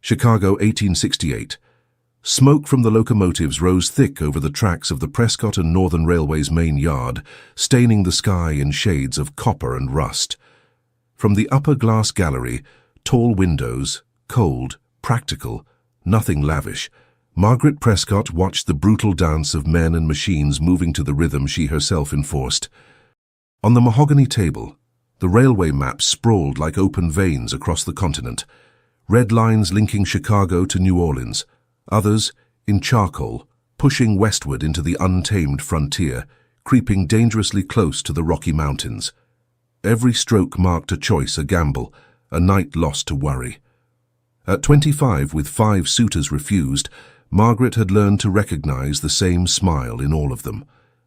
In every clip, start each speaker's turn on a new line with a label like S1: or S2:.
S1: Chicago, 1868. Smoke from the locomotives rose thick over the tracks of the Prescott and Northern Railway's main yard, staining the sky in shades of copper and rust. From the upper glass gallery, tall windows, cold, practical, nothing lavish, Margaret Prescott watched the brutal dance of men and machines moving to the rhythm she herself enforced. On the mahogany table, the railway maps sprawled like open veins across the continent, red lines linking Chicago to New Orleans, others, in charcoal, pushing westward into the untamed frontier, creeping dangerously close to the Rocky Mountains. Every stroke marked a choice, a gamble, a night lost to worry. At 25, with 5 suitors refused, Margaret had learned to recognize the same smile in all of them,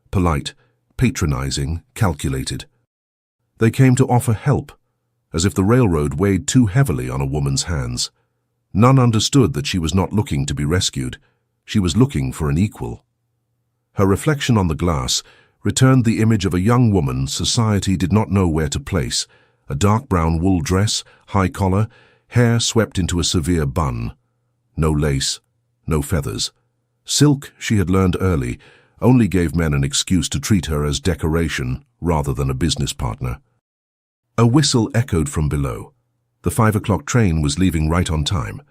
S1: polite, patronizing, calculated. They came to offer help, as if the railroad weighed too heavily on a woman's hands. None understood that she was not looking to be rescued. She was looking for an equal. Her reflection on the glass returned the image of a young woman society did not know where to place, a dark brown wool dress, high collar, hair swept into a severe bun. No lace, no feathers. Silk, she had learned early, only gave men an excuse to treat her as decoration rather than a business partner. A whistle echoed from below. The 5 o'clock train was leaving right on time.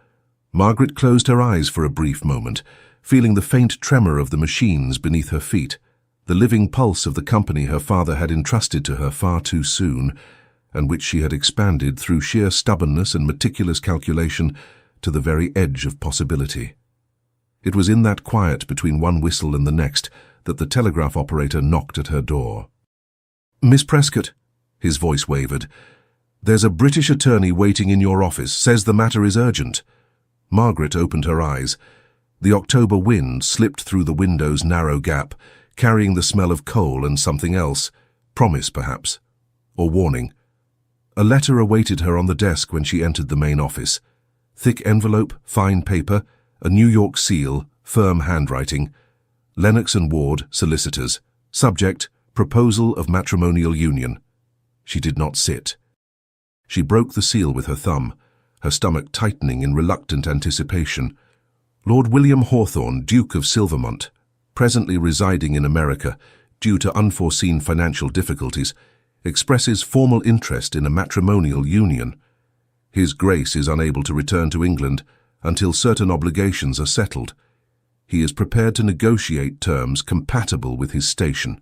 S1: Margaret closed her eyes for a brief moment, feeling the faint tremor of the machines beneath her feet, the living pulse of the company her father had entrusted to her far too soon, and which she had expanded through sheer stubbornness and meticulous calculation to the very edge of possibility. It was in that quiet between one whistle and the next that the telegraph operator knocked at her door. "Miss Prescott," his voice wavered, "there's a British attorney waiting in your office, says the matter is urgent." Margaret opened her eyes. The October wind slipped through the window's narrow gap, carrying the smell of coal and something else, promise perhaps, or warning. A letter awaited her on the desk when she entered the main office. Thick envelope, fine paper, a New York seal, firm handwriting. Lennox and Ward, solicitors. Subject, proposal of matrimonial union. She did not sit. She broke the seal with her thumb, her stomach tightening in reluctant anticipation. Lord William Hawthorne, Duke of Silvermont, presently residing in America due to unforeseen financial difficulties, expresses formal interest in a matrimonial union. His Grace is unable to return to England until certain obligations are settled. He is prepared to negotiate terms compatible with his station.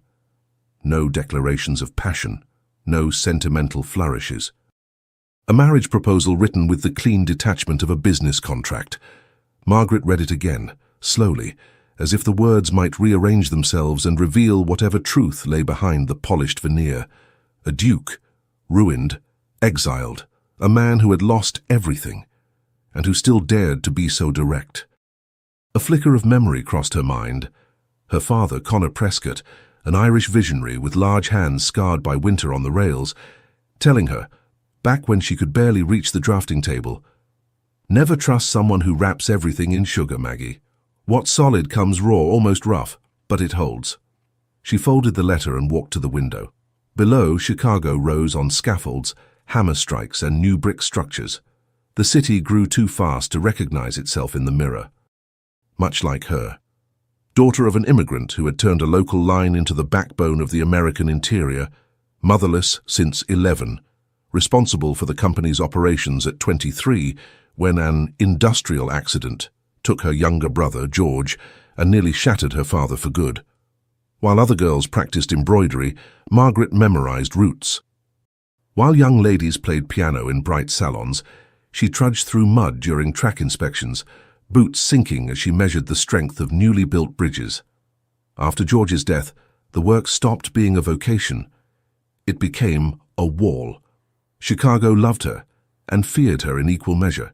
S1: No declarations of passion, no sentimental flourishes. A marriage proposal written with the clean detachment of a business contract. Margaret read it again, slowly, as if the words might rearrange themselves and reveal whatever truth lay behind the polished veneer. A duke, ruined, exiled, a man who had lost everything, and who still dared to be so direct. A flicker of memory crossed her mind. Her father, Connor Prescott, an Irish visionary with large hands scarred by winter on the rails, telling her, back when she could barely reach the drafting table, "Never trust someone who wraps everything in sugar, Maggie. What's solid comes raw, almost rough, but it holds." She folded the letter and walked to the window. Below, Chicago rose on scaffolds, hammer strikes, and new brick structures. The city grew too fast to recognize itself in the mirror. Much like her. Daughter of an immigrant who had turned a local line into the backbone of the American interior, motherless since 11, responsible for the company's operations at 23 when an industrial accident took her younger brother, George, and nearly shattered her father for good. While other girls practiced embroidery, Margaret memorized roots. While young ladies played piano in bright salons, she trudged through mud during track inspections, boots sinking as she measured the strength of newly built bridges. After George's death, the work stopped being a vocation. It became a wall. Chicago loved her and feared her in equal measure.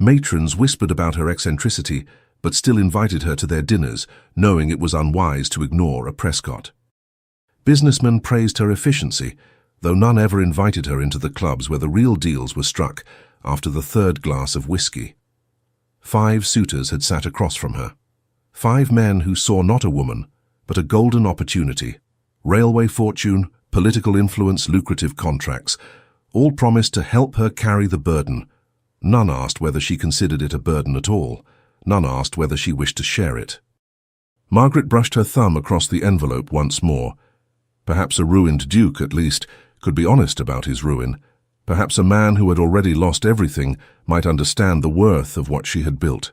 S1: Matrons whispered about her eccentricity, but still invited her to their dinners, knowing it was unwise to ignore a Prescott. Businessmen praised her efficiency, though none ever invited her into the clubs where the real deals were struck after the 3rd glass of whiskey. 5 suitors had sat across from her. 5 men who saw not a woman, but a golden opportunity. Railway fortune, political influence, lucrative contracts, all promised to help her carry the burden. None asked whether she considered it a burden at all. None asked whether she wished to share it. Margaret brushed her thumb across the envelope once more. Perhaps a ruined duke, at least, could be honest about his ruin. Perhaps a man who had already lost everything might understand the worth of what she had built.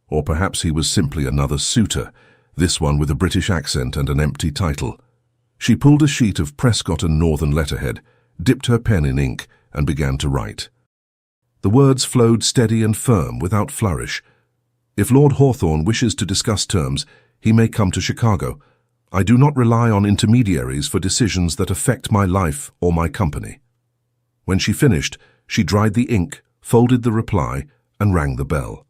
S1: Or perhaps he was simply another suitor, this one with a British accent and an empty title. She pulled a sheet of Prescott and Northern letterhead, dipped her pen in ink, and began to write. The words flowed steady and firm, without flourish. If Lord Hawthorne wishes to discuss terms, he may come to Chicago. I do not rely on intermediaries for decisions that affect my life or my company. When she finished, she dried the ink, folded the reply, and rang the bell.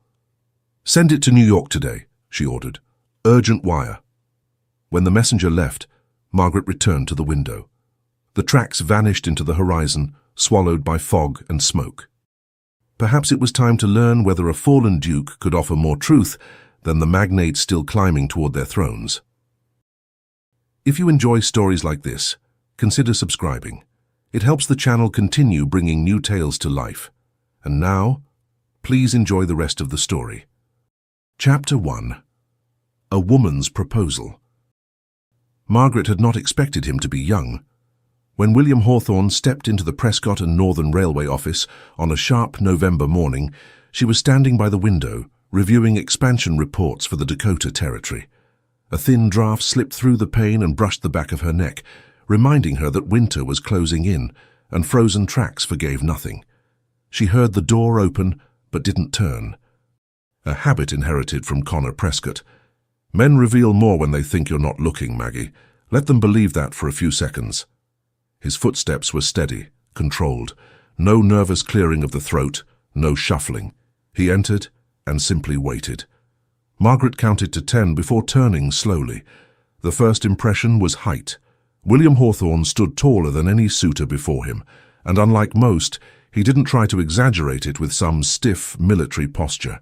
S1: "Send it to New York today," she ordered. "Urgent wire." When the messenger left, Margaret returned to the window. The tracks vanished into the horizon, swallowed by fog and smoke. Perhaps it was time to learn whether a fallen duke could offer more truth than the magnates still climbing toward their thrones. If you enjoy stories like this, consider subscribing. It helps the channel continue bringing new tales to life. And now, please enjoy the rest of the story. Chapter 1. A Woman's Proposal. Margaret had not expected him to be young. When William Hawthorne stepped into the Prescott and Northern Railway office on a sharp November morning, she was standing by the window, reviewing expansion reports for the Dakota Territory. A thin draft slipped through the pane and brushed the back of her neck, reminding her that winter was closing in, and frozen tracks forgave nothing. She heard the door open, but didn't turn. A habit inherited from Connor Prescott. Men reveal more when they think you're not looking, Maggie. Let them believe that for a few seconds. His footsteps were steady, controlled. No nervous clearing of the throat, no shuffling. He entered and simply waited. Margaret counted to 10 before turning slowly. The first impression was height. William Hawthorne stood taller than any suitor before him, and unlike most, he didn't try to exaggerate it with some stiff military posture.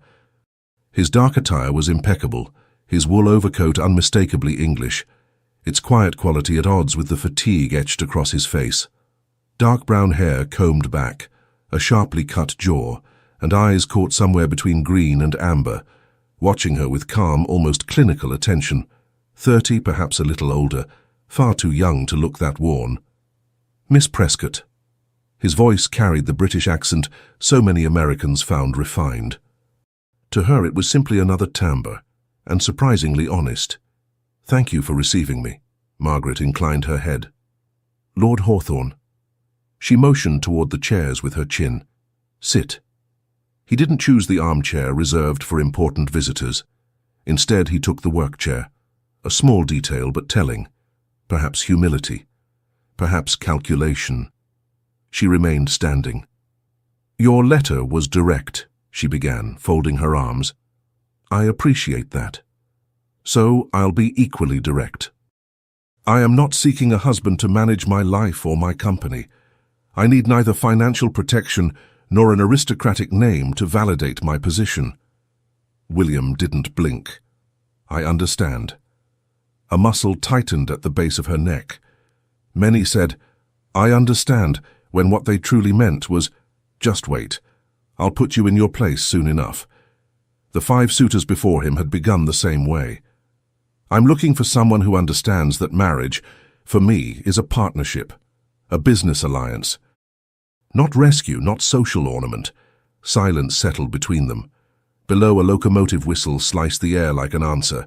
S1: His dark attire was impeccable, his wool overcoat unmistakably English, its quiet quality at odds with the fatigue etched across his face. Dark brown hair combed back, a sharply cut jaw, and eyes caught somewhere between green and amber, watching her with calm, almost clinical attention. 30, perhaps a little older, far too young to look that worn. "Miss Prescott." His voice carried the British accent so many Americans found refined. To her it was simply another timbre, and surprisingly honest. "Thank you for receiving me." Margaret inclined her head. "Lord Hawthorne." She motioned toward the chairs with her chin. "Sit." He didn't choose the armchair reserved for important visitors. Instead, he took the work chair. A small detail, but telling. Perhaps humility. Perhaps calculation. She remained standing. "Your letter was direct," she began, folding her arms. "I appreciate that. So I'll be equally direct. I am not seeking a husband to manage my life or my company. I need neither financial protection nor an aristocratic name to validate my position." William didn't blink. "I understand." A muscle tightened at the base of her neck. Many said, "I understand," when what they truly meant was, "Just wait. I'll put you in your place soon enough." The 5 suitors before him had begun the same way. "I'm looking for someone who understands that marriage, for me, is a partnership, a business alliance. Not rescue, not social ornament." Silence settled between them. Below, a locomotive whistle sliced the air like an answer.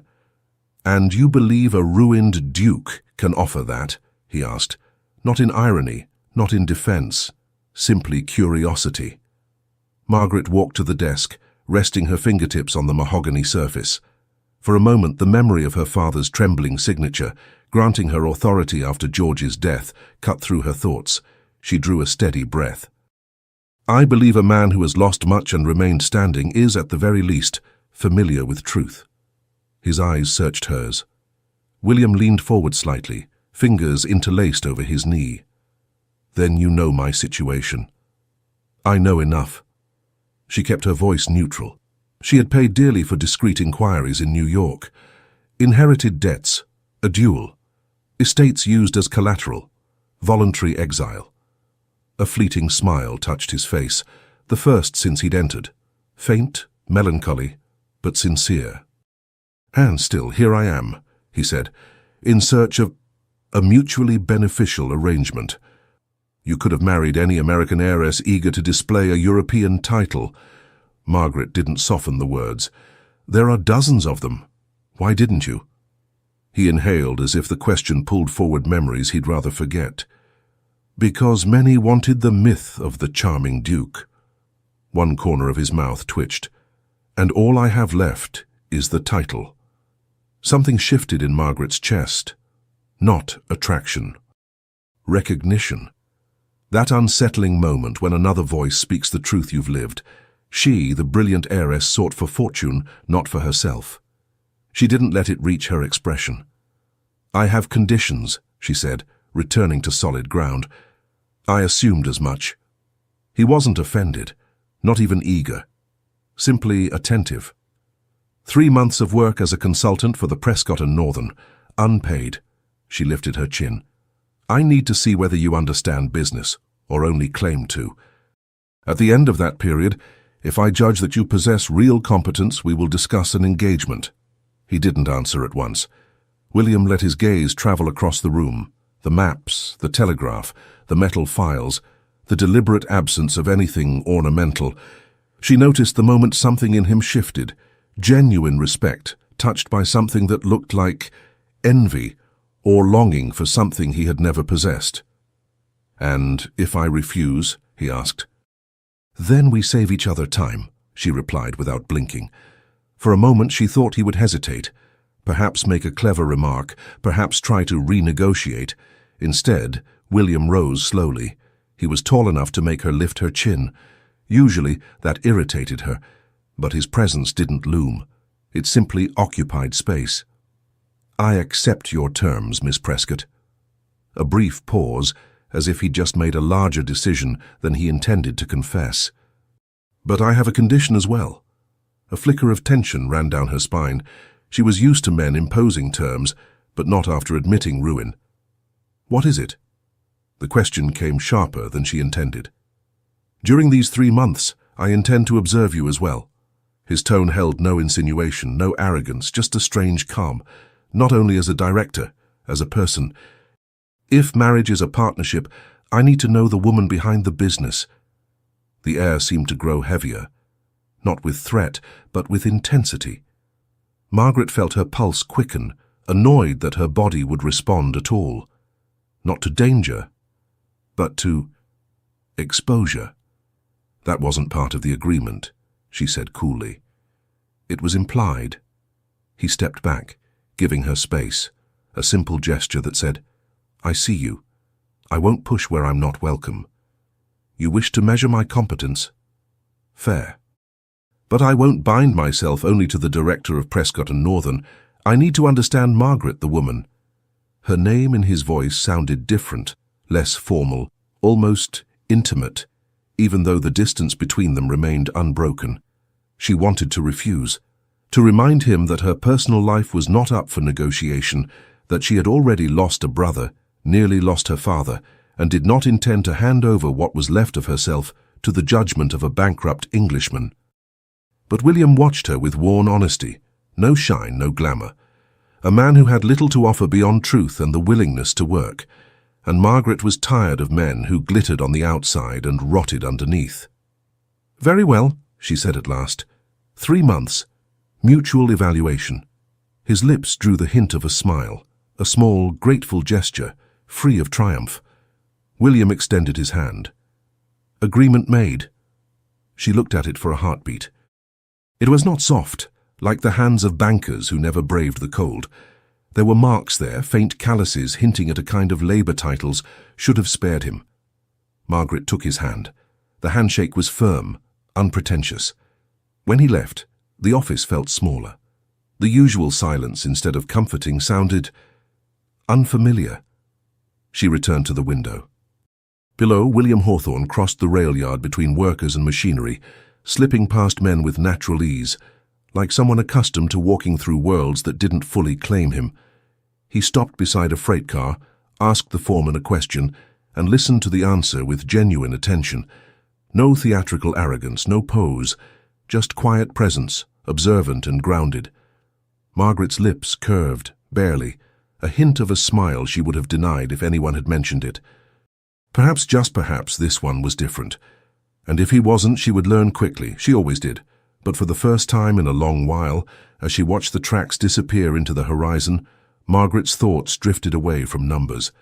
S1: "And you believe a ruined duke can offer that?" he asked. Not in irony, not in defense, simply curiosity. Margaret walked to the desk, resting her fingertips on the mahogany surface. For a moment, the memory of her father's trembling signature, granting her authority after George's death, cut through her thoughts. She drew a steady breath. "I believe a man who has lost much and remained standing is, at the very least, familiar with truth." His eyes searched hers. William leaned forward slightly, fingers interlaced over his knee. "Then you know my situation." "I know enough." She kept her voice neutral. She had paid dearly for discreet inquiries in New York. Inherited debts, a duel, estates used as collateral, voluntary exile. A fleeting smile touched his face, the first since he'd entered. Faint, melancholy, but sincere. "And still, here I am," he said, "in search of a mutually beneficial arrangement. You could have married any American heiress eager to display a European title." Margaret didn't soften the words. "There are dozens of them. Why didn't you?" He inhaled as if the question pulled forward memories he'd rather forget. "Because many wanted the myth of the charming Duke." One corner of his mouth twitched. "And all I have left is the title." Something shifted in Margaret's chest. Not attraction. Recognition. That unsettling moment when another voice speaks the truth you've lived. She, the brilliant heiress, sought for fortune, not for herself. She didn't let it reach her expression. "I have conditions," she said, returning to solid ground. "I assumed as much." He wasn't offended, not even eager. Simply attentive. 3 months of work as a consultant for the Prescott and Northern, unpaid. She lifted her chin. "I need to see whether you understand business, or only claim to. At the end of that period, if I judge that you possess real competence, we will discuss an engagement." He didn't answer at once. William let his gaze travel across the room. The maps, the telegraph, the metal files, the deliberate absence of anything ornamental. She noticed the moment something in him shifted. Genuine respect, touched by something that looked like envy or longing for something he had never possessed. "And if I refuse?" he asked. "Then we save each other time," she replied without blinking. For a moment she thought he would hesitate, perhaps make a clever remark, perhaps try to renegotiate. Instead, William rose slowly. He was tall enough to make her lift her chin. Usually that irritated her, but his presence didn't loom. It simply occupied space. "I accept your terms, Miss Prescott." A brief pause, as if he'd just made a larger decision than he intended to confess. "But I have a condition as well." A flicker of tension ran down her spine. She was used to men imposing terms, but not after admitting ruin. "What is it?" The question came sharper than she intended. "During these 3 months, I intend to observe you as well." His tone held no insinuation, no arrogance, just a strange calm, not only as a director, as a person. "If marriage is a partnership, I need to know the woman behind the business." The air seemed to grow heavier, not with threat, but with intensity. Margaret felt her pulse quicken, annoyed that her body would respond at all. Not to danger, but to exposure. "That wasn't part of the agreement," she said coolly. "It was implied." He stepped back, giving her space, a simple gesture that said, "I see you. I won't push where I'm not welcome. You wish to measure my competence? Fair. But I won't bind myself only to the director of Prescott and Northern. I need to understand Margaret, the woman." Her name in his voice sounded different, less formal, almost intimate, even though the distance between them remained unbroken. She wanted to refuse, to remind him that her personal life was not up for negotiation, that she had already lost a brother, nearly lost her father, and did not intend to hand over what was left of herself to the judgment of a bankrupt Englishman. But William watched her with worn honesty, no shine, no glamour. A man who had little to offer beyond truth and the willingness to work. And Margaret was tired of men who glittered on the outside and rotted underneath. "Very well," she said at last. 3 months. Mutual evaluation. His lips drew the hint of a smile, a small, grateful gesture, free of triumph. William extended his hand. "Agreement made." She looked at it for a heartbeat. It was not soft, like the hands of bankers who never braved the cold. There were marks there, faint calluses hinting at a kind of labor titles, should have spared him. Margaret took his hand. The handshake was firm, unpretentious. When he left, the office felt smaller. The usual silence, instead of comforting, sounded unfamiliar. She returned to the window. Below, William Hawthorne crossed the rail yard between workers and machinery, slipping past men with natural ease, like someone accustomed to walking through worlds that didn't fully claim him. He stopped beside a freight car, asked the foreman a question, and listened to the answer with genuine attention. No theatrical arrogance, no pose, just quiet presence, observant and grounded. Margaret's lips curved, barely, a hint of a smile she would have denied if anyone had mentioned it. Perhaps, just perhaps, this one was different. And if he wasn't, she would learn quickly. She always did. But for the first time in a long while, as she watched the tracks disappear into the horizon, Margaret's thoughts drifted away from numbers.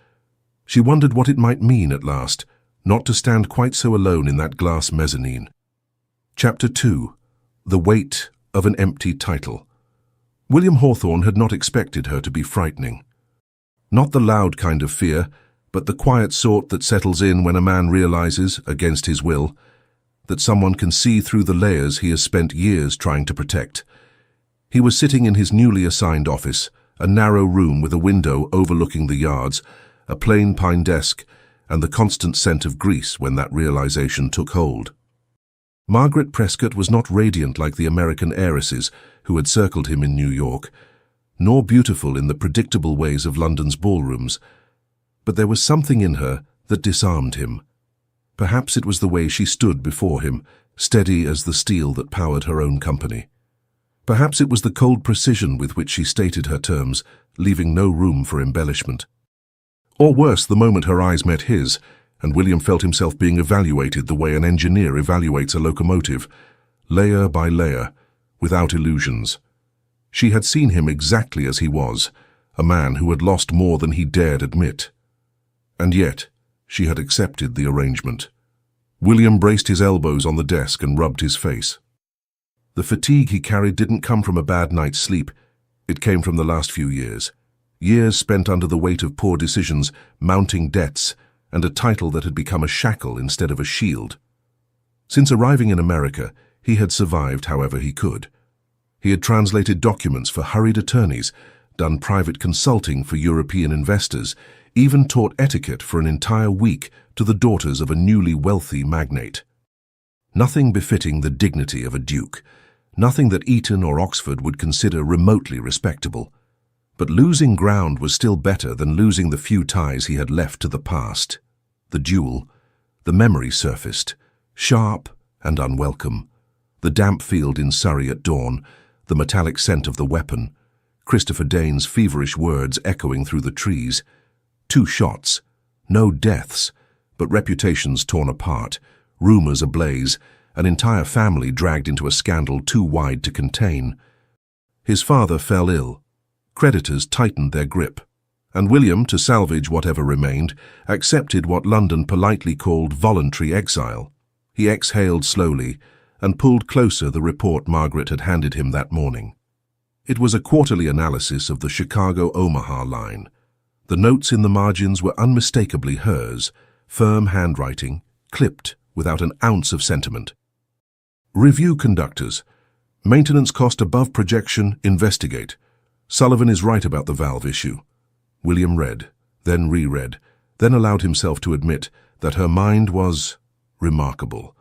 S1: She wondered what it might mean at last, not to stand quite so alone in that glass mezzanine. Chapter 2. The Weight of an Empty Title. William Hawthorne had not expected her to be frightening. Not the loud kind of fear, but the quiet sort that settles in when a man realizes, against his will, that someone can see through the layers he has spent years trying to protect. He was sitting in his newly assigned office, a narrow room with a window overlooking the yards, a plain pine desk, and the constant scent of grease when that realization took hold. Margaret Prescott was not radiant like the American heiresses who had circled him in New York, nor beautiful in the predictable ways of London's ballrooms, but there was something in her that disarmed him. Perhaps it was the way she stood before him, steady as the steel that powered her own company. Perhaps it was the cold precision with which she stated her terms, leaving no room for embellishment. Or worse, the moment her eyes met his, and William felt himself being evaluated the way an engineer evaluates a locomotive, layer by layer, without illusions. She had seen him exactly as he was, a man who had lost more than he dared admit. And yet, she had accepted the arrangement. William braced his elbows on the desk and rubbed his face. The fatigue he carried didn't come from a bad night's sleep. It came from the last few years. Years spent under the weight of poor decisions, mounting debts, and a title that had become a shackle instead of a shield. Since arriving in America, he had survived however he could. He had translated documents for hurried attorneys, done private consulting for European investors, even taught etiquette for an entire week to the daughters of a newly wealthy magnate. Nothing befitting the dignity of a duke, nothing that Eton or Oxford would consider remotely respectable. But losing ground was still better than losing the few ties he had left to the past. The duel, the memory surfaced, sharp and unwelcome. The damp field in Surrey at dawn, the metallic scent of the weapon, Christopher Dane's feverish words echoing through the trees. 2 shots, no deaths, but reputations torn apart, rumors ablaze, an entire family dragged into a scandal too wide to contain. His father fell ill. Creditors tightened their grip, and William, to salvage whatever remained, accepted what London politely called voluntary exile. He exhaled slowly and pulled closer the report Margaret had handed him that morning. It was a quarterly analysis of the Chicago-Omaha line. The notes in the margins were unmistakably hers, firm handwriting, clipped without an ounce of sentiment. Review conductors. Maintenance cost above projection, investigate. Sullivan is right about the valve issue. William read, then reread, then allowed himself to admit that her mind was remarkable.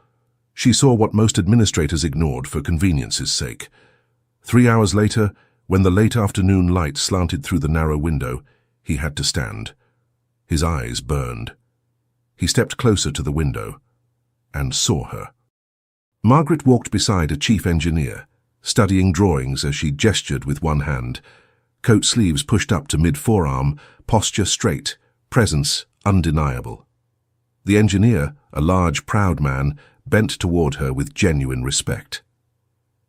S1: She saw what most administrators ignored for convenience's sake. 3 hours later, when the late afternoon light slanted through the narrow window, he had to stand. His eyes burned. He stepped closer to the window and saw her. Margaret walked beside a chief engineer, studying drawings as she gestured with one hand, coat sleeves pushed up to mid-forearm, posture straight, presence undeniable. The engineer, a large, proud man, bent toward her with genuine respect.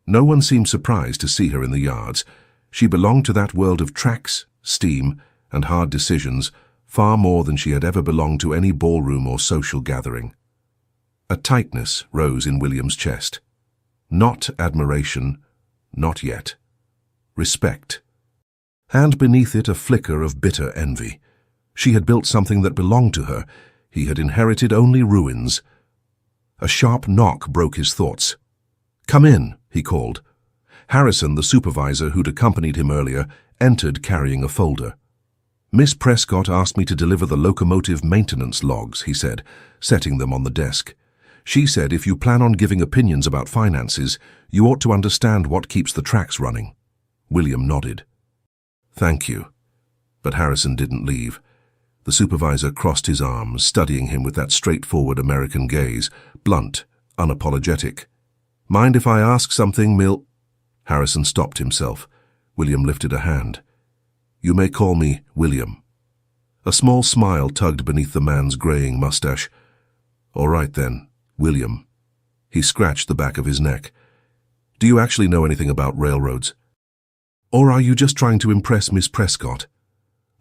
S1: No one seemed surprised to see her in the yards. She belonged to that world of tracks, steam, and hard decisions, far more than she had ever belonged to any ballroom or social gathering. A tightness rose in William's chest. Not admiration, not yet. Respect. And beneath it a flicker of bitter envy. She had built something that belonged to her. He had inherited only ruins. A sharp knock broke his thoughts. "Come in," he called. Harrison, the supervisor who'd accompanied him earlier, entered carrying a folder. "Miss Prescott asked me to deliver the locomotive maintenance logs," he said, setting them on the desk. "She said if you plan on giving opinions about finances, you ought to understand what keeps the tracks running." William nodded. "Thank you." But Harrison didn't leave. The supervisor crossed his arms, studying him with that straightforward American gaze, blunt unapologetic. "Mind if I ask something, Mill—" Harrison stopped himself. William lifted a hand. "You may call me William." A small smile tugged beneath the man's graying mustache. "All right then, William." He scratched the back of his neck. "Do you actually know anything about railroads? Or are you just trying to impress Miss Prescott?"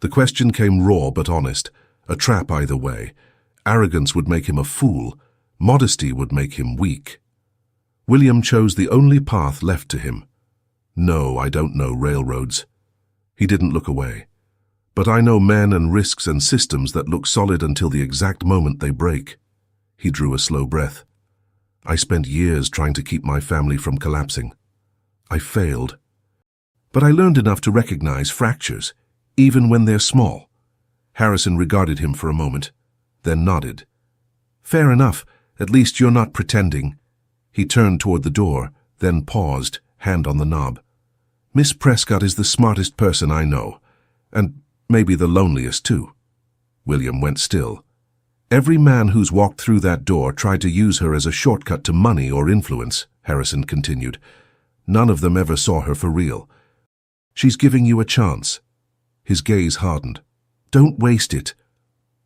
S1: The question came raw but honest, a trap either way. Arrogance would make him a fool. Modesty would make him weak. William chose the only path left to him. "No, I don't know railroads." He didn't look away. "But I know men and risks and systems that look solid until the exact moment they break." He drew a slow breath. "I spent years trying to keep my family from collapsing. I failed. But I learned enough to recognize fractures, even when they're small." Harrison regarded him for a moment, then nodded. "Fair enough. At least you're not pretending." He turned toward the door, then paused, hand on the knob. "Miss Prescott is the smartest person I know, and maybe the loneliest too." William went still. "Every man who's walked through that door tried to use her as a shortcut to money or influence," Harrison continued. "None of them ever saw her for real. She's giving you a chance." His gaze hardened. "Don't waste it."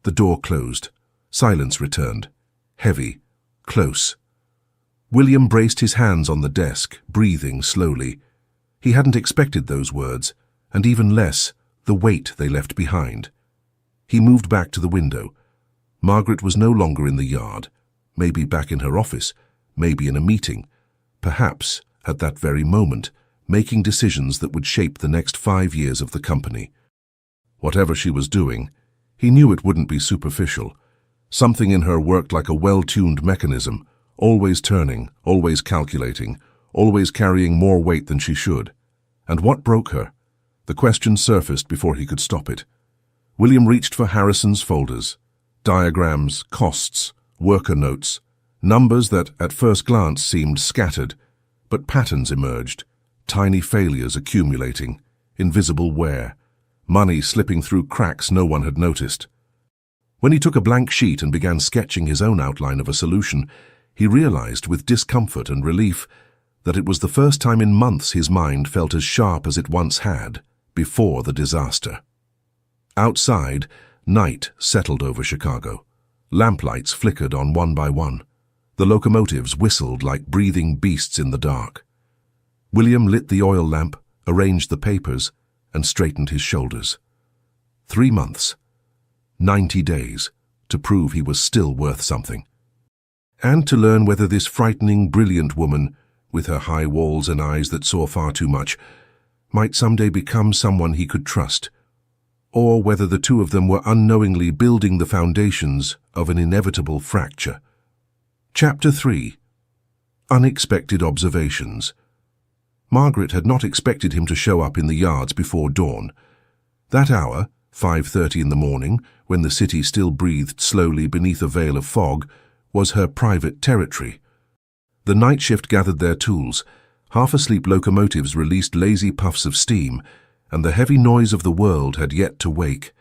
S1: The door closed. Silence returned. Heavy. Close. William braced his hands on the desk, breathing slowly. He hadn't expected those words, and even less, the weight they left behind. He moved back to the window. Margaret was no longer in the yard, maybe back in her office, maybe in a meeting, perhaps, at that very moment, making decisions that would shape the next 5 years of the company. Whatever she was doing, he knew it wouldn't be superficial. Something in her worked like a well-tuned mechanism, always turning, always calculating, always carrying more weight than she should. And what broke her? The question surfaced before he could stop it. William reached for Harrison's folders. Diagrams, costs, worker notes, numbers that at first glance seemed scattered, but patterns emerged, tiny failures accumulating, invisible wear, money slipping through cracks no one had noticed. When he took a blank sheet and began sketching his own outline of a solution, he realized with discomfort and relief that it was the first time in months his mind felt as sharp as it once had, before the disaster. Outside, night settled over Chicago. Lamplights flickered on one by one. The locomotives whistled like breathing beasts in the dark. William lit the oil lamp, arranged the papers, and straightened his shoulders. 3 months, 90 days, to prove he was still worth something. And to learn whether this frightening, brilliant woman, with her high walls and eyes that saw far too much, might someday become someone he could trust, or whether the two of them were unknowingly building the foundations of an inevitable fracture. Chapter 3. Unexpected Observations. Margaret had not expected him to show up in the yards before dawn. That hour, 5:30 in the morning, when the city still breathed slowly beneath a veil of fog, was her private territory. The night shift gathered their tools. Half-asleep locomotives released lazy puffs of steam, and the heavy noise of the world had yet to wake.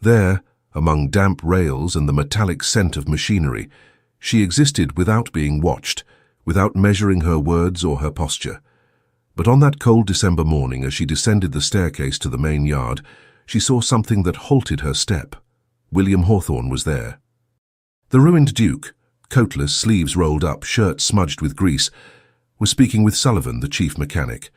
S1: There, among damp rails and the metallic scent of machinery, she existed without being watched, without measuring her words or her posture. But on that cold December morning, as she descended the staircase to the main yard, she saw something that halted her step. William Hawthorne was there. The ruined Duke, coatless, sleeves rolled up, shirt smudged with grease, was speaking with Sullivan, the chief mechanic.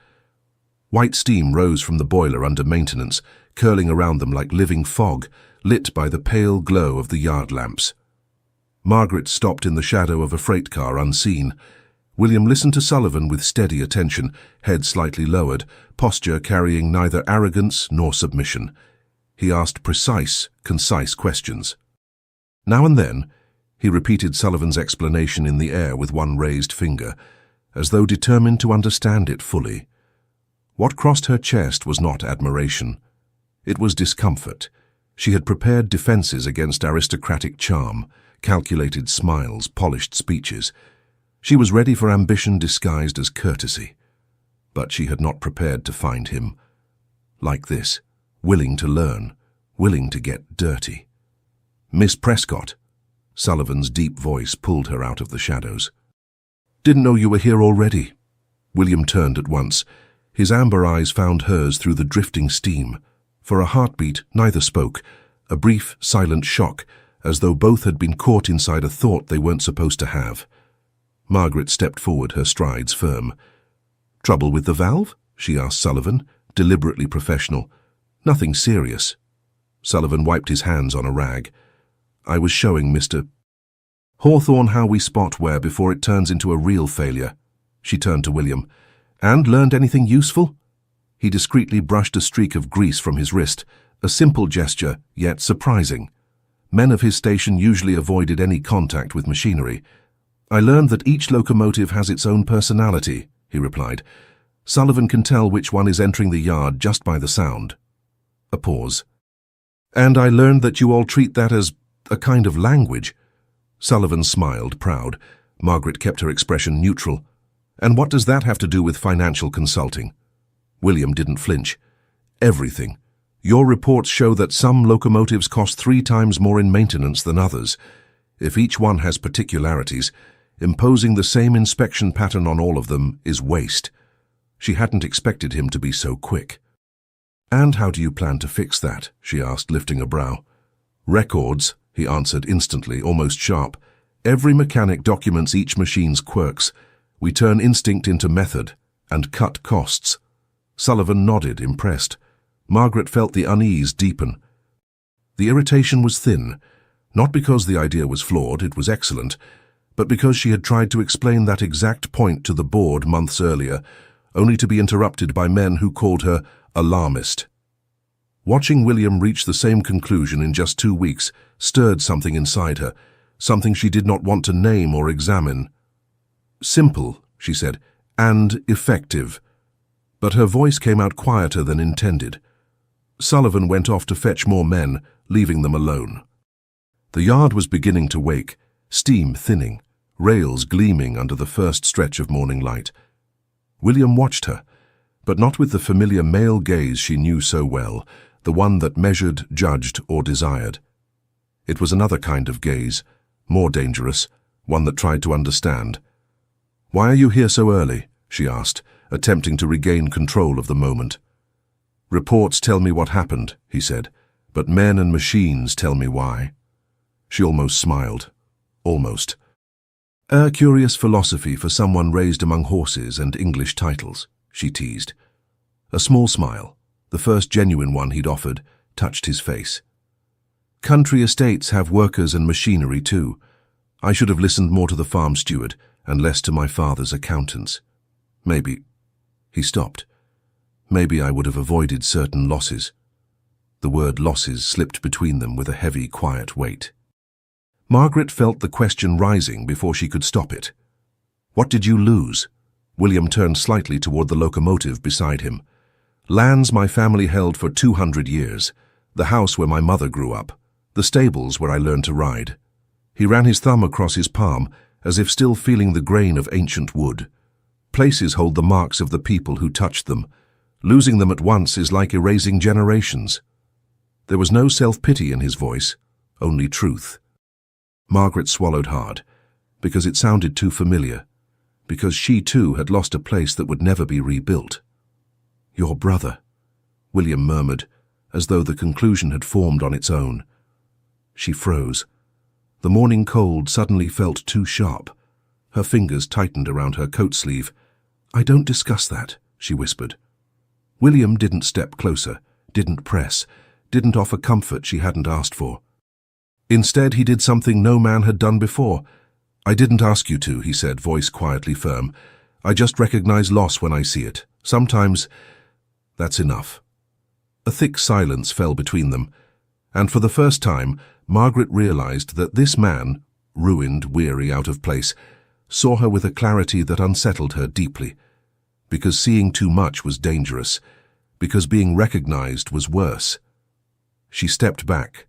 S1: White steam rose from the boiler under maintenance, curling around them like living fog, lit by the pale glow of the yard lamps. Margaret stopped in the shadow of a freight car unseen. William listened to Sullivan with steady attention, head slightly lowered, posture carrying neither arrogance nor submission. He asked precise, concise questions. Now and then, he repeated Sullivan's explanation in the air with one raised finger, as though determined to understand it fully. What crossed her chest was not admiration. It was discomfort. She had prepared defenses against aristocratic charm, calculated smiles, polished speeches. She was ready for ambition disguised as courtesy. But she had not prepared to find him like this, willing to learn, willing to get dirty. "Miss Prescott." Sullivan's deep voice pulled her out of the shadows. Didn't know you were here already." William turned at once. His amber eyes found hers through the drifting steam. For a heartbeat, neither spoke, a brief, silent shock, as though both had been caught inside a thought they weren't supposed to have. Margaret stepped forward, her strides firm. "Trouble with the valve?" she asked Sullivan, deliberately professional. "Nothing serious." Sullivan wiped his hands on a rag. "I was showing Mr. Hawthorne how we spot wear before it turns into a real failure." She turned to William. "And learned anything useful?" He discreetly brushed a streak of grease from his wrist, a simple gesture, yet surprising. Men of his station usually avoided any contact with machinery. "I learned that each locomotive has its own personality," he replied. "Sullivan can tell which one is entering the yard just by the sound." A pause. "And I learned that you all treat that as a kind of language." Sullivan smiled, proud. Margaret kept her expression neutral. "And what does that have to do with financial consulting?" William didn't flinch. "Everything. Your reports show that some locomotives cost 3 times more in maintenance than others. If each one has particularities, imposing the same inspection pattern on all of them is waste." She hadn't expected him to be so quick. "And how do you plan to fix that?" she asked, lifting a brow. "Records," he answered instantly, almost sharp. "Every mechanic documents each machine's quirks. We turn instinct into method and cut costs." Sullivan nodded, impressed. Margaret felt the unease deepen. The irritation was thin, not because the idea was flawed, it was excellent, but because she had tried to explain that exact point to the board months earlier, only to be interrupted by men who called her alarmist. Watching William reach the same conclusion in just 2 weeks stirred something inside her, something she did not want to name or examine. "Simple," she said, "and effective." But her voice came out quieter than intended. Sullivan went off to fetch more men, leaving them alone. The yard was beginning to wake, steam thinning, rails gleaming under the first stretch of morning light. William watched her, but not with the familiar male gaze she knew so well, the one that measured, judged, or desired. It was another kind of gaze, more dangerous, one that tried to understand. "Why are you here so early?" she asked, attempting to regain control of the moment. "Reports tell me what happened," he said, "but men and machines tell me why." She almost smiled. Almost. "A curious philosophy for someone raised among horses and English titles," she teased. A small smile, the first genuine one he'd offered, touched his face. "Country estates have workers and machinery too. I should have listened more to the farm steward and less to my father's accountants. Maybe—" He stopped. "Maybe I would have avoided certain losses." The word losses slipped between them with a heavy, quiet weight. Margaret felt the question rising before she could stop it. "What did you lose?" William turned slightly toward the locomotive beside him. "Lands my family held for 200 years, the house where my mother grew up, the stables where I learned to ride." He ran his thumb across his palm, as if still feeling the grain of ancient wood. "Places hold the marks of the people who touched them. Losing them at once is like erasing generations." There was no self-pity in his voice, only truth. Margaret swallowed hard, because it sounded too familiar, because she too had lost a place that would never be rebuilt. "Your brother," William murmured, as though the conclusion had formed on its own. She froze. The morning cold suddenly felt too sharp. Her fingers tightened around her coat sleeve. "I don't discuss that," she whispered. William didn't step closer, didn't press, didn't offer comfort she hadn't asked for. Instead, he did something no man had done before. "I didn't ask you to," he said, voice quietly firm. "I just recognize loss when I see it. Sometimes that's enough." A thick silence fell between them, and for the first time, Margaret realized that this man, ruined, weary, out of place, saw her with a clarity that unsettled her deeply. Because seeing too much was dangerous, because being recognized was worse. She stepped back.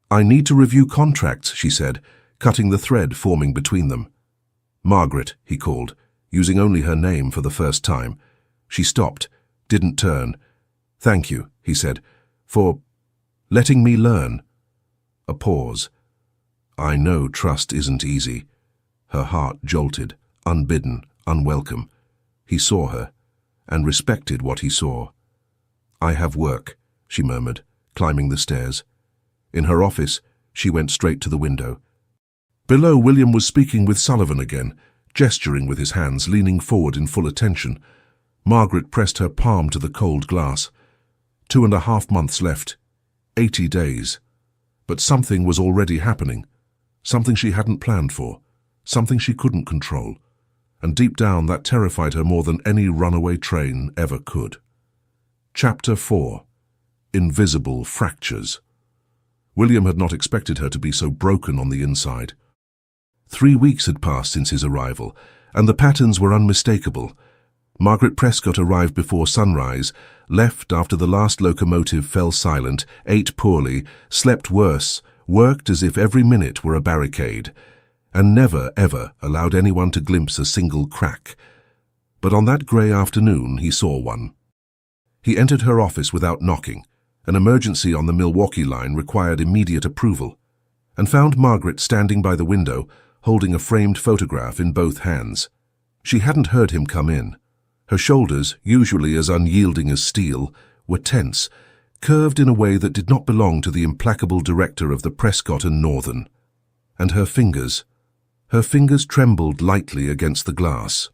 S1: "I need to review contracts," she said, cutting the thread forming between them. "Margaret," he called, using only her name for the first time. She stopped, didn't turn. "Thank you," he said, "for letting me learn." A pause. "I know trust isn't easy." Her heart jolted, unbidden, unwelcome. He saw her, and respected what he saw. "I have work," she murmured, climbing the stairs. In her office, she went straight to the window. Below, William was speaking with Sullivan again, gesturing with his hands, leaning forward in full attention. Margaret pressed her palm to the cold glass. 2.5 months left. 80 days. But something was already happening. Something she hadn't planned for. Something she couldn't control. And deep down, that terrified her more than any runaway train ever could. Chapter 4. Invisible Fractures. William had not expected her to be so broken on the inside. 3 weeks had passed since his arrival, and the patterns were unmistakable. Margaret Prescott arrived before sunrise, left after the last locomotive fell silent, ate poorly, slept worse, worked as if every minute were a barricade, and never, ever allowed anyone to glimpse a single crack. But on that grey afternoon he saw one. He entered her office without knocking. An emergency on the Milwaukee line required immediate approval, and found Margaret standing by the window, holding a framed photograph in both hands. She hadn't heard him come in. Her shoulders, usually as unyielding as steel, were tense, curved in a way that did not belong to the implacable director of the Prescott and Northern. And her fingers trembled lightly against the glass.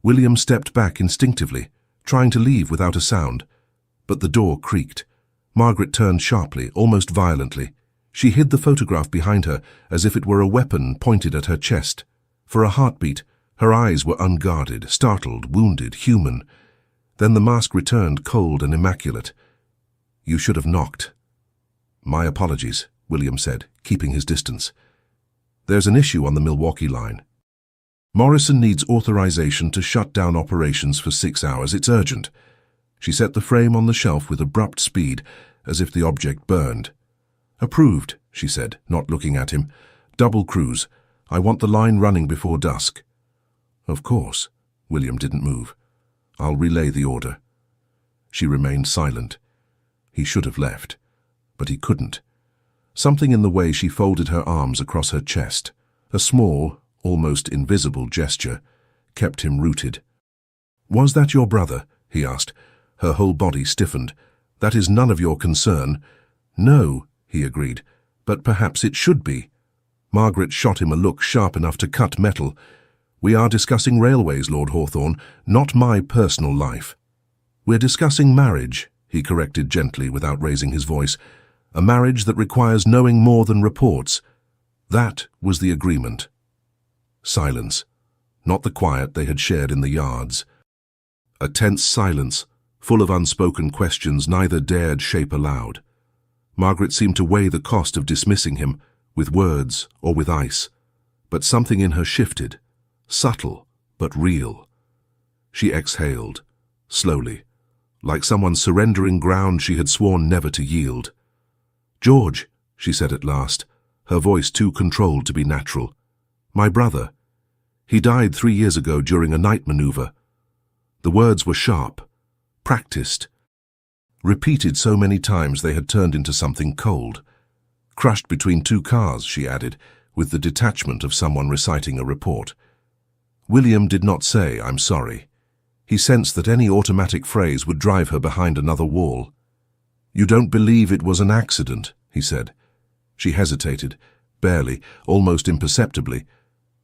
S1: William stepped back instinctively, trying to leave without a sound, but the door creaked. Margaret turned sharply, almost violently. She hid the photograph behind her as if it were a weapon pointed at her chest. For a heartbeat, her eyes were unguarded, startled, wounded, human. Then the mask returned cold and immaculate. "You should have knocked." "My apologies," William said, keeping his distance. "There's an issue on the Milwaukee line. Morrison needs authorization to shut down operations for 6 hours. It's urgent." She set the frame on the shelf with abrupt speed, as if the object burned. "Approved," she said, not looking at him. "Double cruise. I want the line running before dusk." "Of course." William didn't move. "I'll relay the order." She remained silent. He should have left, but he couldn't. Something in the way she folded her arms across her chest, a small, almost invisible gesture, kept him rooted. "Was that your brother?" he asked. Her whole body stiffened. "That is none of your concern." "No," he agreed, "but perhaps it should be." Margaret shot him a look sharp enough to cut metal. "We are discussing railways, Lord Hawthorne, not my personal life." "We're discussing marriage," he corrected gently without raising his voice. "A marriage that requires knowing more than reports." That was the agreement. Silence. Not the quiet they had shared in the yards. A tense silence, full of unspoken questions neither dared shape aloud. Margaret seemed to weigh the cost of dismissing him, with words or with ice. But something in her shifted, subtle but real. She exhaled, slowly, like someone surrendering ground she had sworn never to yield. "George," she said at last, her voice too controlled to be natural. "My brother. He died 3 years ago during a night maneuver." The words were sharp, practiced, repeated so many times they had turned into something cold. "Crushed between 2 cars," she added, with the detachment of someone reciting a report. William did not say, "I'm sorry." He sensed that any automatic phrase would drive her behind another wall. "You don't believe it was an accident," he said. She hesitated, barely, almost imperceptibly,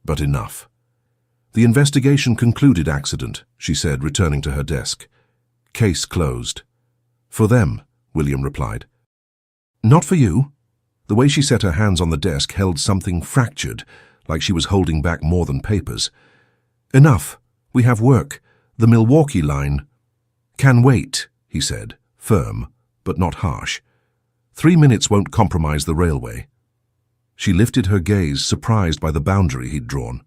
S1: but enough. "The investigation concluded accident," she said, returning to her desk. "Case closed." "For them," William replied. "Not for you." The way she set her hands on the desk held something fractured, like she was holding back more than papers. "Enough. We have work. The Milwaukee line." "Can wait," he said, firm, but not harsh. 3 minutes won't compromise the railway." She lifted her gaze, surprised by the boundary he'd drawn.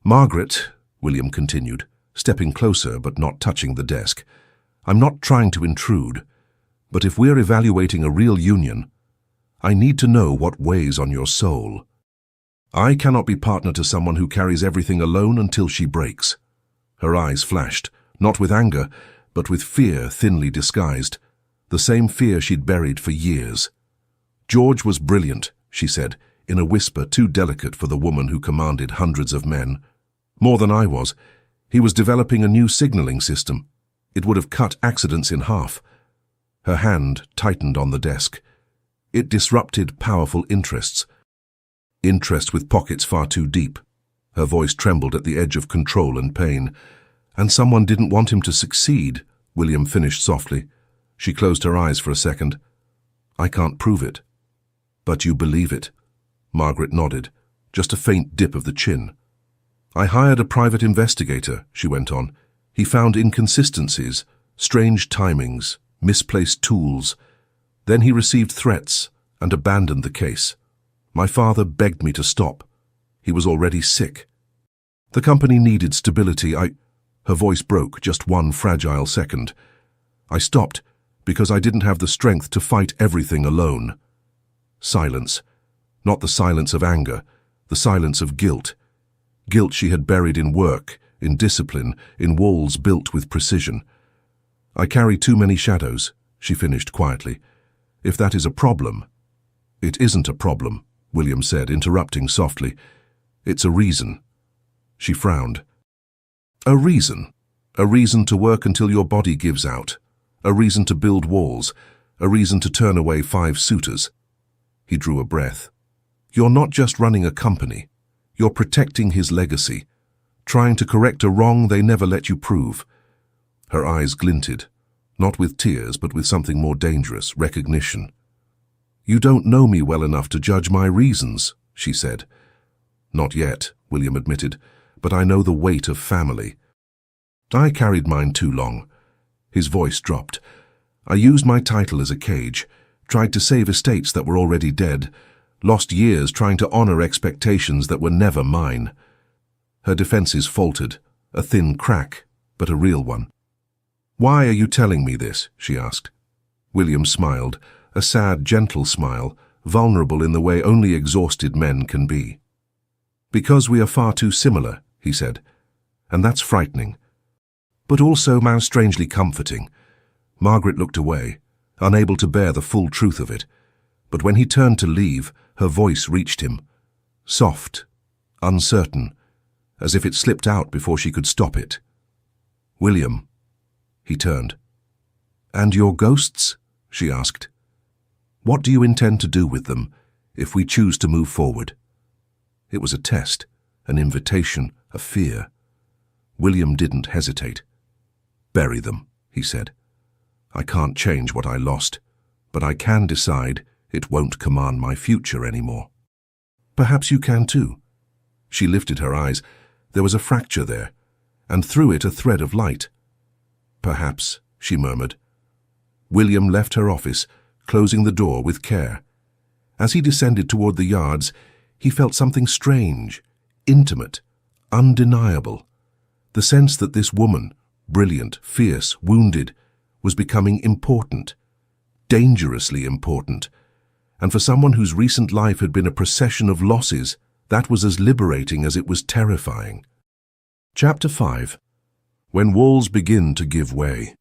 S1: "Margaret," William continued, stepping closer but not touching the desk, "I'm not trying to intrude, but if we're evaluating a real union, I need to know what weighs on your soul. I cannot be partner to someone who carries everything alone until she breaks." Her eyes flashed, not with anger, but with fear thinly disguised, the same fear she'd buried for years. "George was brilliant," she said, in a whisper too delicate for the woman who commanded hundreds of men. More than I was. He was developing a new signaling system. It would have cut accidents in half. Her hand tightened on the desk. It disrupted powerful interests. Interests with pockets far too deep. Her voice trembled at the edge of control and pain. And someone didn't want him to succeed, William finished softly. She closed her eyes for a second. I can't prove it. But you believe it. Margaret nodded, just a faint dip of the chin. I hired a private investigator, she went on. He found inconsistencies, strange timings, misplaced tools. Then he received threats and abandoned the case. My father begged me to stop. He was already sick. The company needed stability. Her voice broke just one fragile second. I stopped because I didn't have the strength to fight everything alone. Silence. Not the silence of anger, the silence of guilt. Guilt she had buried in work, in discipline, in walls built with precision. I carry too many shadows, she finished quietly. If that is a problem. It isn't a problem, William said, interrupting softly. It's a reason. She frowned. A reason. A reason to work until your body gives out. A reason to build walls. A reason to turn away 5 suitors. He drew a breath. You're not just running a company. You're protecting his legacy, trying to correct a wrong they never let you prove. Her eyes glinted, not with tears but with something more dangerous, recognition. You don't know me well enough to judge my reasons, she said. Not yet, William admitted, but I know the weight of family. I carried mine too long. His voice dropped. I used my title as a cage, tried to save estates that were already dead, lost years trying to honor expectations that were never mine. Her defenses faltered, a thin crack, but a real one. Why are you telling me this? She asked. William smiled, a sad, gentle smile, vulnerable in the way only exhausted men can be. Because we are far too similar, he said, and that's frightening. But also strangely comforting. Margaret looked away, unable to bear the full truth of it. But when he turned to leave, her voice reached him. Soft, uncertain, as if it slipped out before she could stop it. William. He turned. And your ghosts? She asked. What do you intend to do with them, if we choose to move forward? It was a test, an invitation, a fear. William didn't hesitate. Bury them, he said. I can't change what I lost, but I can decide it won't command my future anymore. Perhaps you can too. She lifted her eyes. There was a fracture there, and through it a thread of light. Perhaps, she murmured. William left her office, closing the door with care. As he descended toward the yards, he felt something strange, intimate, undeniable. The sense that this woman, brilliant, fierce, wounded, was becoming important, dangerously important. And for someone whose recent life had been a procession of losses, that was as liberating as it was terrifying. Chapter 5. When walls begin to give way.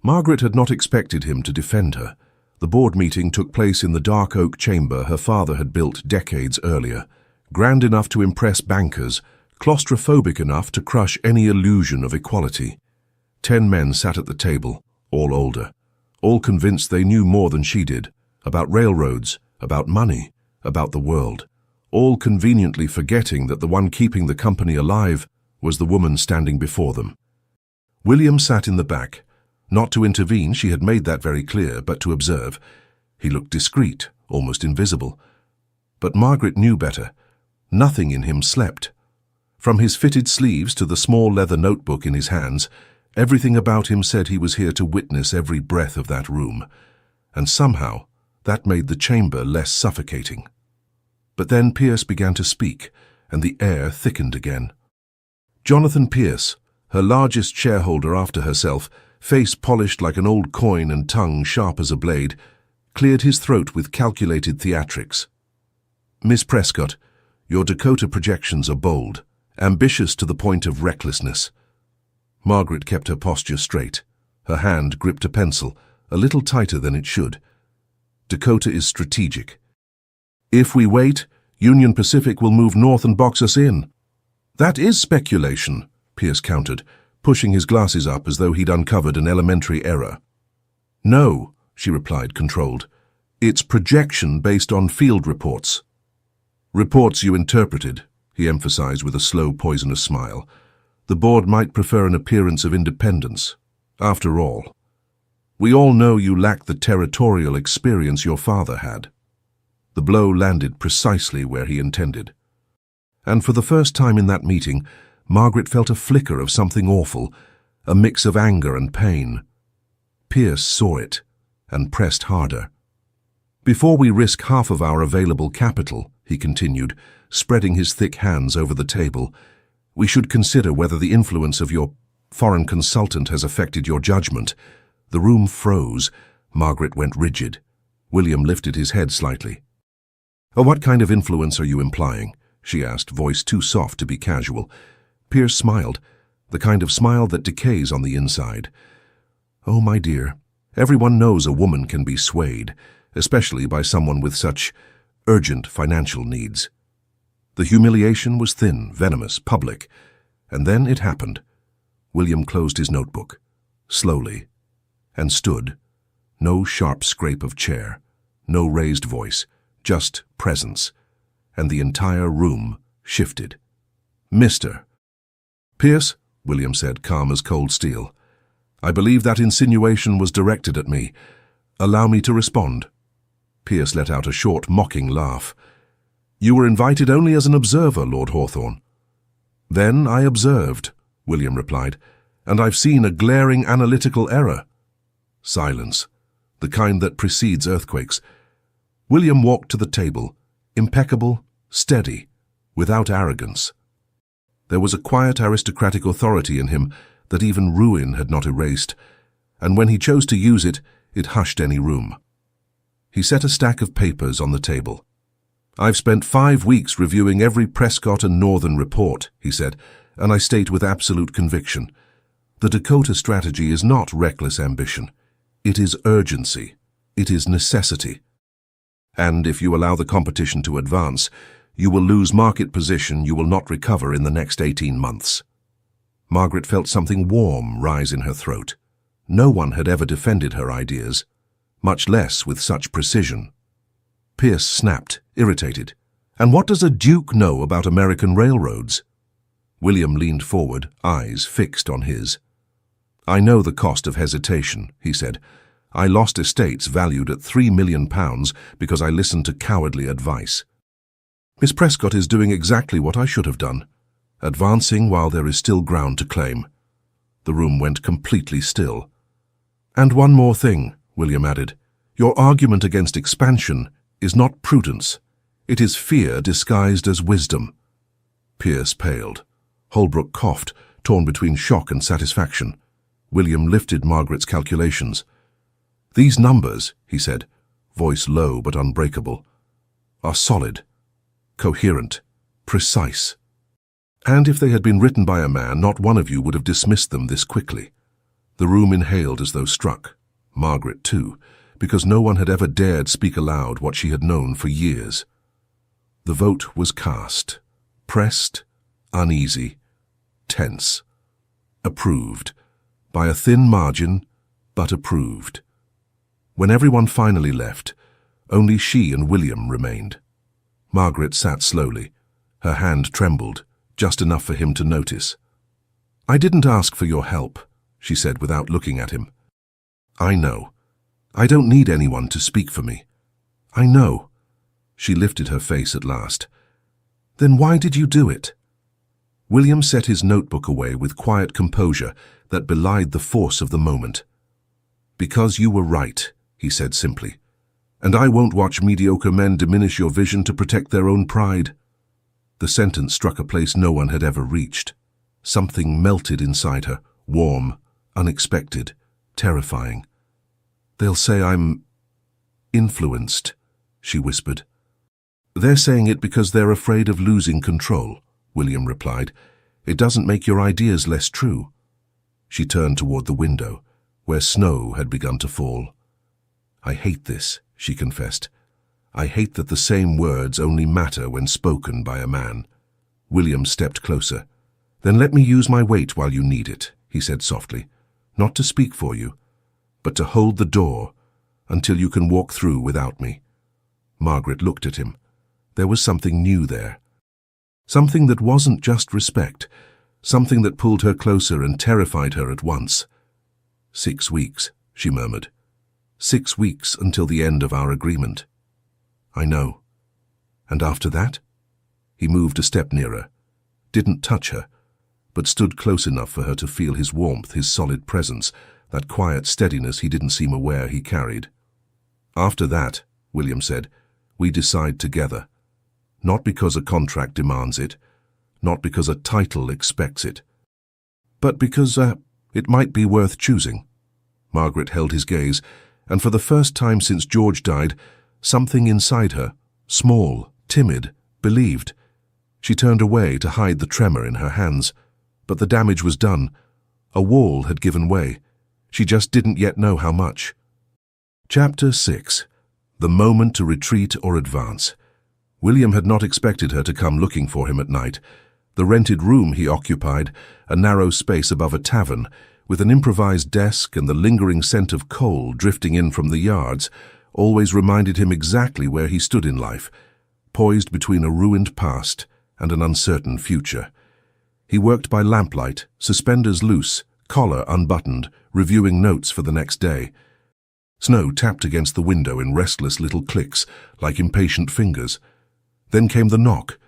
S1: Margaret had not expected him to defend her. The board meeting took place in the dark oak chamber her father had built decades earlier, grand enough to impress bankers, claustrophobic enough to crush any illusion of equality. 10 men sat at the table, all older, all convinced they knew more than she did, about railroads, about money, about the world, all conveniently forgetting that the one keeping the company alive was the woman standing before them. William sat in the back. Not to intervene, she had made that very clear, but to observe. He looked discreet, almost invisible. But Margaret knew better. Nothing in him slept. From his fitted sleeves to the small leather notebook in his hands, everything about him said he was here to witness every breath of that room. And somehow, that made the chamber less suffocating. But then Pierce began to speak, and the air thickened again. Jonathan Pierce, her largest shareholder after herself, face polished like an old coin and tongue sharp as a blade, cleared his throat with calculated theatrics. Miss Prescott, your Dakota projections are bold, ambitious to the point of recklessness. Margaret kept her posture straight. Her hand gripped a pencil, a little tighter than it should. Dakota is strategic. If we wait, Union Pacific will move north and box us in. That is speculation, Pierce countered, pushing his glasses up as though he'd uncovered an elementary error. No, she replied, controlled. It's projection based on field reports. Reports you interpreted, he emphasized with a slow, poisonous smile. The board might prefer an appearance of independence. After all, we all know you lack the territorial experience your father had. The blow landed precisely where he intended. And for the first time in that meeting, Margaret felt a flicker of something awful, a mix of anger and pain. Pierce saw it and pressed harder. Before we risk half of our available capital, he continued, spreading his thick hands over the table, we should consider whether the influence of your foreign consultant has affected your judgment. The room froze. Margaret went rigid. William lifted his head slightly. What kind of influence are you implying? She asked, voice too soft to be casual. Pierce smiled, the kind of smile that decays on the inside. Oh, my dear, everyone knows a woman can be swayed, especially by someone with such urgent financial needs. The humiliation was thin, venomous, public, and then it happened. William closed his notebook, slowly, and stood. No sharp scrape of chair, no raised voice, just presence, and the entire room shifted. Mr. Pierce, William said, calm as cold steel, I believe that insinuation was directed at me. Allow me to respond. Pierce let out a short, mocking laugh. You were invited only as an observer, Lord Hawthorne. Then I observed, William replied, and I've seen a glaring analytical error. Silence, the kind that precedes earthquakes. William walked to the table, impeccable, steady, without arrogance. There was a quiet aristocratic authority in him that even ruin had not erased, and when he chose to use it, it hushed any room. He set a stack of papers on the table. I've spent 5 weeks reviewing every Prescott and Northern report, he said, and I state with absolute conviction. The Dakota strategy is not reckless ambition. It is urgency. It is necessity. And if you allow the competition to advance, you will lose market position you will not recover in the next 18 months. Margaret felt something warm rise in her throat. No one had ever defended her ideas, much less with such precision. Pierce snapped, irritated. And what does a duke know about American railroads? William leaned forward, eyes fixed on his. I know the cost of hesitation, he said. I lost estates valued at £3 million because I listened to cowardly advice. Miss Prescott is doing exactly what I should have done, advancing while there is still ground to claim. The room went completely still. And one more thing, William added. Your argument against expansion is not prudence. It is fear disguised as wisdom. Pierce paled. Holbrook coughed, torn between shock and satisfaction. William lifted Margaret's calculations. These numbers, he said, voice low but unbreakable, are solid, coherent, precise. And if they had been written by a man, not one of you would have dismissed them this quickly. The room inhaled as though struck, Margaret too, because no one had ever dared speak aloud what she had known for years. The vote was cast, pressed, uneasy, tense. Approved, by a thin margin, but approved. When everyone finally left, only she and William remained. Margaret sat slowly. Her hand trembled, just enough for him to notice. I didn't ask for your help, she said without looking at him. I know. I don't need anyone to speak for me. I know. She lifted her face at last. Then why did you do it? William set his notebook away with quiet composure that belied the force of the moment. Because you were right, he said simply. And I won't watch mediocre men diminish your vision to protect their own pride. The sentence struck a place no one had ever reached. Something melted inside her, warm, unexpected, terrifying. They'll say I'm influenced, she whispered. They're saying it because they're afraid of losing control, William replied. It doesn't make your ideas less true. She turned toward the window, where snow had begun to fall. I hate this, she confessed. I hate that the same words only matter when spoken by a man. William stepped closer. "Then let me use my weight while you need it," he said softly. "Not to speak for you, but to hold the door until you can walk through without me." Margaret looked at him. There was something new there. Something that wasn't just respect, something that pulled her closer and terrified her at once. 6 weeks, she murmured. 6 weeks until the end of our agreement. "I know. And after that?" He moved a step nearer, didn't touch her, but stood close enough for her to feel his warmth, his solid presence, that quiet steadiness he didn't seem aware he carried. "After that," William said, "we decide together. Not because a contract demands it, not because a title expects it, but because it might be worth choosing." Margaret held his gaze, and for the first time since George died, something inside her, small, timid, believed. She turned away to hide the tremor in her hands, but the damage was done. A wall had given way. She just didn't yet know how much. Chapter 6. The moment to retreat or advance. William had not expected her to come looking for him at night. The rented room he occupied, a narrow space above a tavern, with an improvised desk and the lingering scent of coal drifting in from the yards, always reminded him exactly where he stood in life, poised between a ruined past and an uncertain future. He worked by lamplight, suspenders loose, collar unbuttoned, reviewing notes for the next day. Snow tapped against the window in restless little clicks, like impatient fingers. Then came the knock.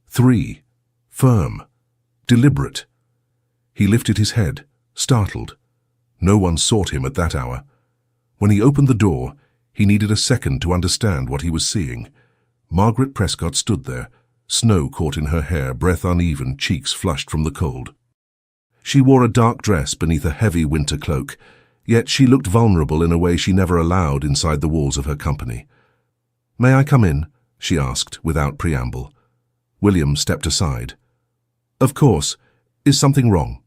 S1: 3. Firm. Deliberate. He lifted his head, startled. No one sought him at that hour. When he opened the door, he needed a second to understand what he was seeing. Margaret Prescott stood there, snow caught in her hair, breath uneven, cheeks flushed from the cold. She wore a dark dress beneath a heavy winter cloak, yet she looked vulnerable in a way she never allowed inside the walls of her company. "May I come in?" she asked, without preamble. William stepped aside. "Of course. Is something wrong?"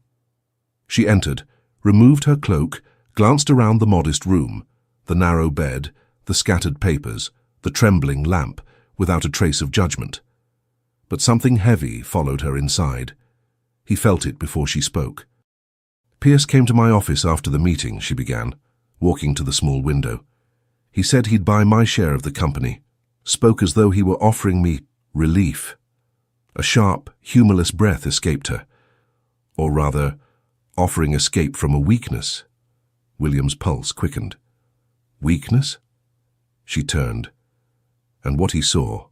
S1: She entered, removed her cloak, glanced around the modest room, the narrow bed, the scattered papers, the trembling lamp, without a trace of judgment. But something heavy followed her inside. He felt it before she spoke. "Pierce came to my office after the meeting," she began, walking to the small window. "He said he'd buy my share of the company, spoke as though he were offering me relief." A sharp, humorless breath escaped her. Or rather, offering escape from a weakness. William's pulse quickened. Weakness? She turned, and what he saw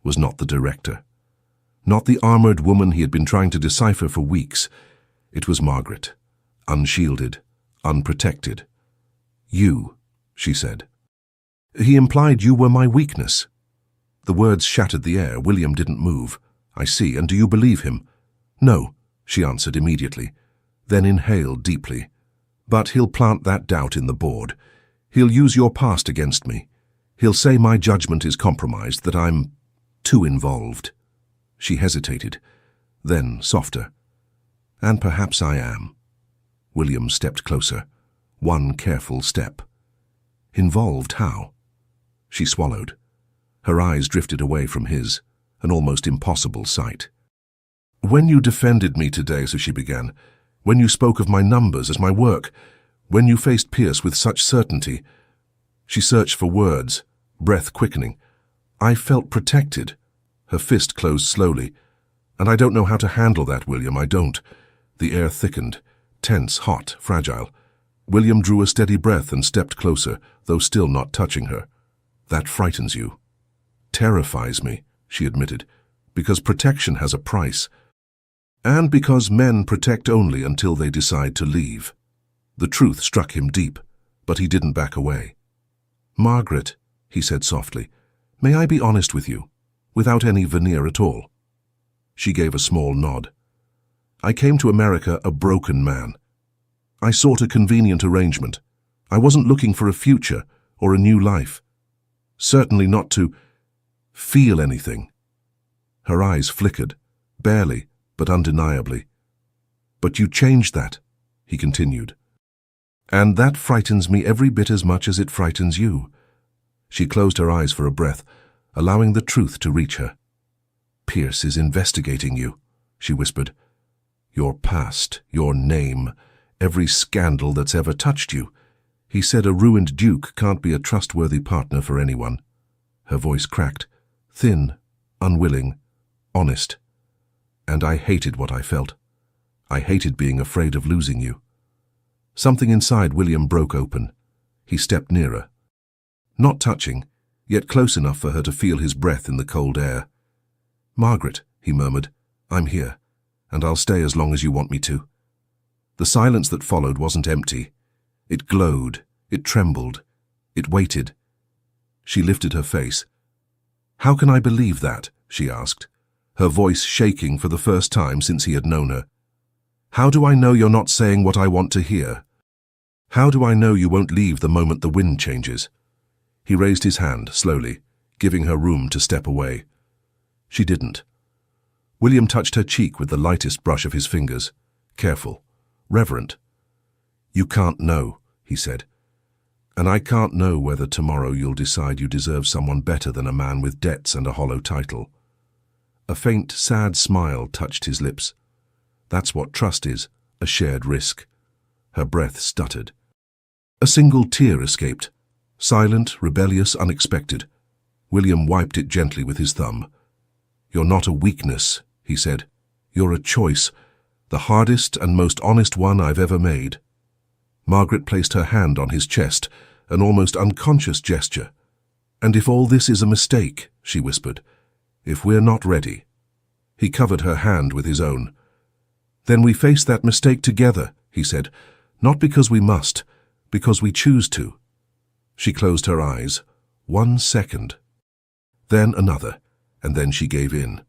S1: was not the director. Not the armored woman he had been trying to decipher for weeks. It was Margaret, unshielded, unprotected. "You," she said. "He implied you were my weakness." The words shattered the air. William didn't move. "I see, and do you believe him?" "No," she answered immediately, then inhaled deeply. "But he'll plant that doubt in the board. He'll use your past against me. He'll say my judgment is compromised, that I'm too involved." She hesitated, then softer. "And perhaps I am." William stepped closer, one careful step. "Involved how?" She swallowed. Her eyes drifted away from his, an almost impossible sight. "When you defended me today," so she began, "when you spoke of my numbers as my work, when you faced Pierce with such certainty," she searched for words, breath quickening, "I felt protected." Her fist closed slowly. "And I don't know how to handle that, William, I don't." The air thickened, tense, hot, fragile. William drew a steady breath and stepped closer, though still not touching her. "That frightens you." "Terrifies me," she admitted, "because protection has a price. And because men protect only until they decide to leave." The truth struck him deep, but he didn't back away. "Margaret," he said softly, "may I be honest with you, without any veneer at all?" She gave a small nod. "I came to America a broken man. I sought a convenient arrangement. I wasn't looking for a future or a new life. Certainly not to feel anything." Her eyes flickered, barely, but undeniably. "But you changed that," he continued. "And that frightens me every bit as much as it frightens you." She closed her eyes for a breath, allowing the truth to reach her. Pierce is investigating you, she whispered. Your past, your name, every scandal that's ever touched you. He said a ruined duke can't be a trustworthy partner for anyone. Her voice cracked, thin, unwilling, honest. And I hated what I felt. I hated being afraid of losing you. Something inside William broke open. He stepped nearer. Not touching, yet close enough for her to feel his breath in the cold air. "Margaret," he murmured, "I'm here, and I'll stay as long as you want me to." The silence that followed wasn't empty. It glowed, it trembled, it waited. She lifted her face. "How can I believe that?" she asked, her voice shaking for the first time since he had known her. "How do I know you're not saying what I want to hear? How do I know you won't leave the moment the wind changes?" He raised his hand, slowly, giving her room to step away. She didn't. William touched her cheek with the lightest brush of his fingers, careful, reverent. "You can't know," he said. "And I can't know whether tomorrow you'll decide you deserve someone better than a man with debts and a hollow title." A faint, sad smile touched his lips. That's what trust is, a shared risk. Her breath stuttered. A single tear escaped. Silent, rebellious, unexpected. William wiped it gently with his thumb. "You're not a weakness," he said. "You're a choice, the hardest and most honest one I've ever made." Margaret placed her hand on his chest, an almost unconscious gesture. "And if all this is a mistake," she whispered, "if we're not ready." He covered her hand with his own. "Then we face that mistake together," he said, "not because we must, because we choose to." She closed her eyes. 1 second. Then another, and then she gave in.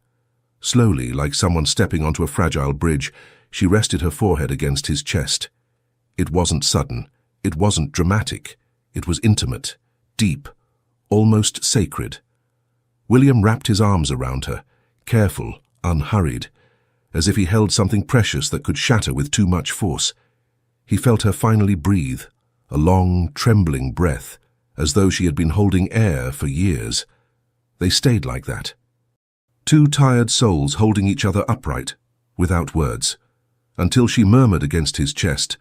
S1: Slowly, like someone stepping onto a fragile bridge, she rested her forehead against his chest. It wasn't sudden, it wasn't dramatic, it was intimate, deep, almost sacred. William wrapped his arms around her, careful, unhurried, as if he held something precious that could shatter with too much force. He felt her finally breathe, a long, trembling breath, as though she had been holding air for years. They stayed like that. Two tired souls holding each other upright, without words, until she murmured against his chest,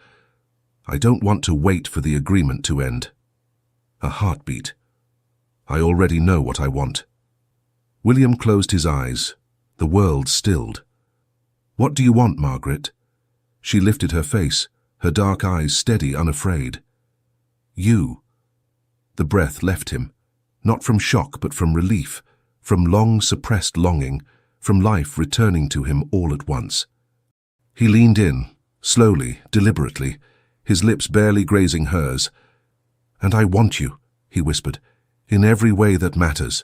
S1: "I don't want to wait for the agreement to end." A heartbeat. "I already know what I want." William closed his eyes. The world stilled. "What do you want, Margaret?" She lifted her face, her dark eyes steady, unafraid. "You." The breath left him, not from shock but from relief, from long-suppressed longing, from life returning to him all at once. He leaned in, slowly, deliberately, his lips barely grazing hers. "And I want you," he whispered, "in every way that matters."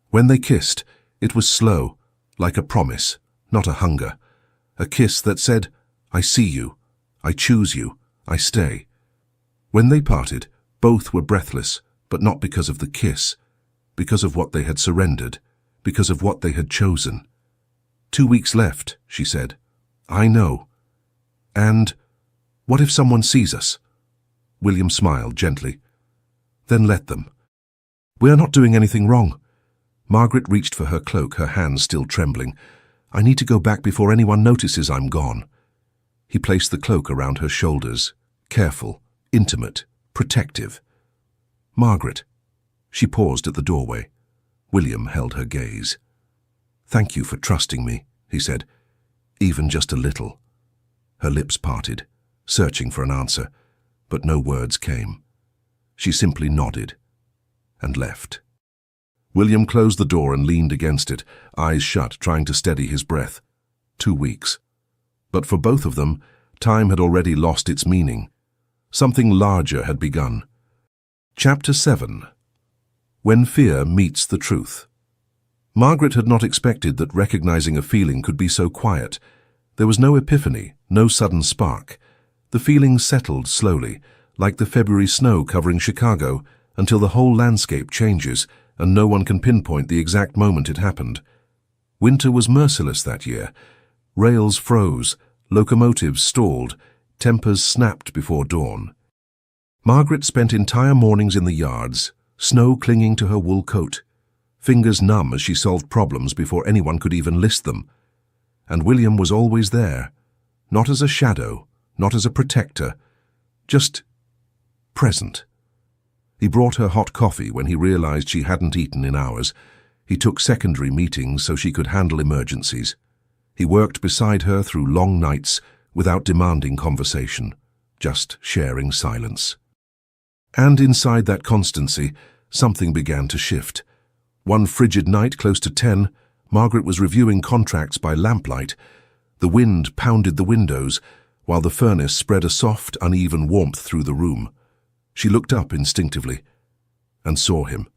S1: When they kissed, it was slow, like a promise, not a hunger. A kiss that said, "I see you, I choose you, I stay." When they parted, both were breathless, but not because of the kiss, because of what they had surrendered, because of what they had chosen. "2 weeks left," she said. "I know. And what if someone sees us?" William smiled gently. "Then let them. We're not doing anything wrong." Margaret reached for her cloak, her hands still trembling. "I need to go back before anyone notices I'm gone." He placed the cloak around her shoulders, careful, intimate, protective. "Margaret." She paused at the doorway. William held her gaze. "Thank you for trusting me," he said, "even just a little." Her lips parted, searching for an answer, but no words came. She simply nodded and left. William closed the door and leaned against it, eyes shut, trying to steady his breath. 2 weeks. But for both of them, time had already lost its meaning. Something larger had begun. Chapter 7. When Fear Meets the Truth. Margaret had not expected that recognizing a feeling could be so quiet. There was no epiphany, no sudden spark. The feeling settled slowly, like the February snow covering Chicago, until the whole landscape changes, and no one can pinpoint the exact moment it happened. Winter was merciless that year. Rails froze, locomotives stalled, tempers snapped before dawn. Margaret spent entire mornings in the yards, snow clinging to her wool coat. fingers numb as she solved problems before anyone could even list them. And William was always there, not as a shadow, not as a protector, just present. He brought her hot coffee when he realized she hadn't eaten in hours. He took secondary meetings so she could handle emergencies. He worked beside her through long nights without demanding conversation, just sharing silence. And inside that constancy, something began to shift. One frigid night, close to 10, Margaret was reviewing contracts by lamplight. The wind pounded the windows, while the furnace spread a soft, uneven warmth through the room. She looked up instinctively and saw him.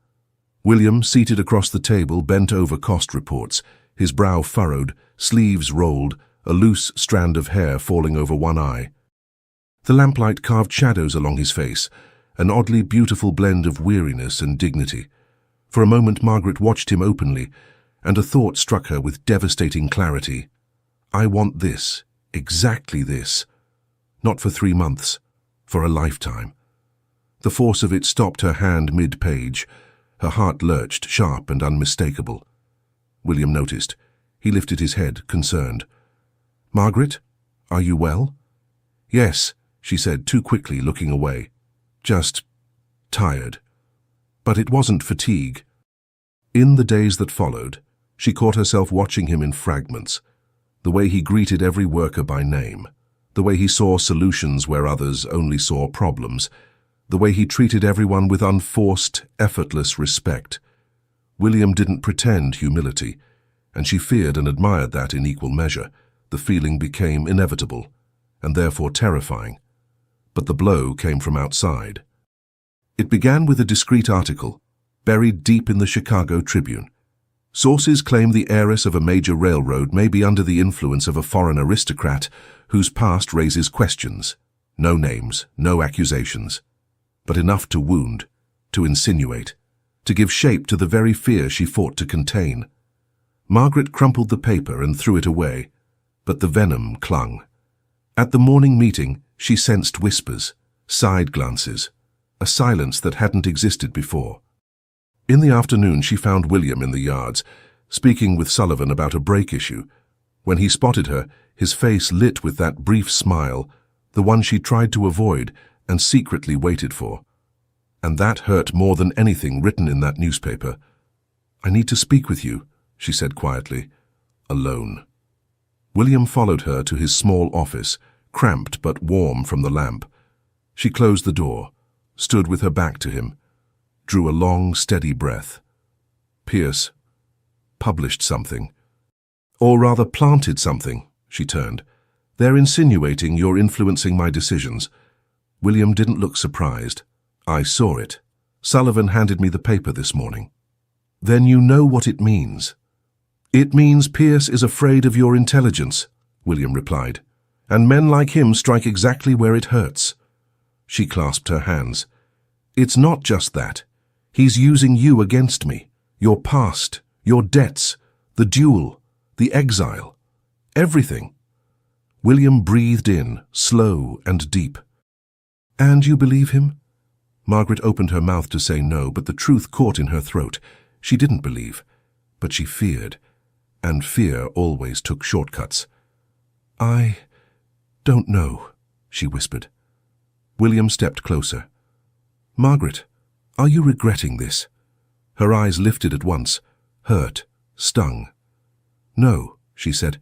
S1: William, seated across the table, bent over cost reports, his brow furrowed, sleeves rolled, a loose strand of hair falling over one eye. The lamplight carved shadows along his face, an oddly beautiful blend of weariness and dignity. For a moment Margaret watched him openly, and a thought struck her with devastating clarity. I want this, exactly this. Not for 3 months, for a lifetime. The force of it stopped her hand mid-page. Her heart lurched, sharp and unmistakable. William noticed. He lifted his head, concerned. Margaret, are you well? Yes, she said too quickly, looking away. Just tired. But it wasn't fatigue. In the days that followed, she caught herself watching him in fragments. The way he greeted every worker by name. The way he saw solutions where others only saw problems. The way he treated everyone with unforced, effortless respect. William didn't pretend humility, and she feared and admired that in equal measure. The feeling became inevitable, and therefore terrifying. But the blow came from outside. It began with a discreet article, buried deep in the Chicago Tribune. Sources claim the heiress of a major railroad may be under the influence of a foreign aristocrat whose past raises questions. No names, no accusations. But enough to wound, to insinuate, to give shape to the very fear she fought to contain. Margaret crumpled the paper and threw it away, but the venom clung. At the morning meeting, she sensed whispers, side glances, a silence that hadn't existed before. In the afternoon, she found William in the yards, speaking with Sullivan about a brake issue. When he spotted her, his face lit with that brief smile, the one she tried to avoid and secretly waited for. And that hurt more than anything written in that newspaper. I need to speak with you, she said quietly, alone. William followed her to his small office, cramped but warm from the lamp. She closed the door, stood with her back to him, drew a long, steady breath. Pierce published something. Or rather planted something, she turned. They're insinuating you're influencing my decisions. William didn't look surprised. I saw it. Sullivan handed me the paper this morning. Then you know what it means. It means Pierce is afraid of your intelligence, William replied. And men like him strike exactly where it hurts. She clasped her hands. It's not just that. He's using you against me. Your past, your debts, the duel, the exile, everything. William breathed in, slow and deep. And you believe him? Margaret opened her mouth to say no, but the truth caught in her throat. She didn't believe, but she feared, and fear always took shortcuts. I don't know, she whispered. William stepped closer. Margaret, are you regretting this? Her eyes lifted at once, hurt, stung. No, she said.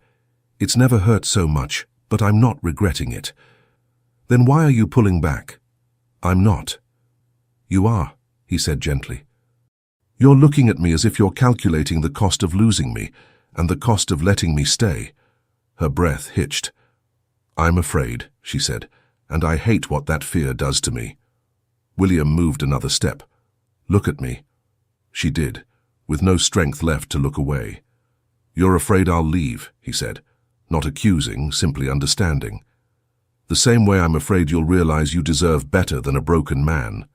S1: It's never hurt so much, but I'm not regretting it. Then why are you pulling back? I'm not. You are, he said gently. You're looking at me as if you're calculating the cost of losing me and the cost of letting me stay. Her breath hitched. I'm afraid, she said, and I hate what that fear does to me. William moved another step. Look at me. She did, with no strength left to look away. You're afraid I'll leave, he said, not accusing, simply understanding. The same way I'm afraid you'll realize you deserve better than a broken man.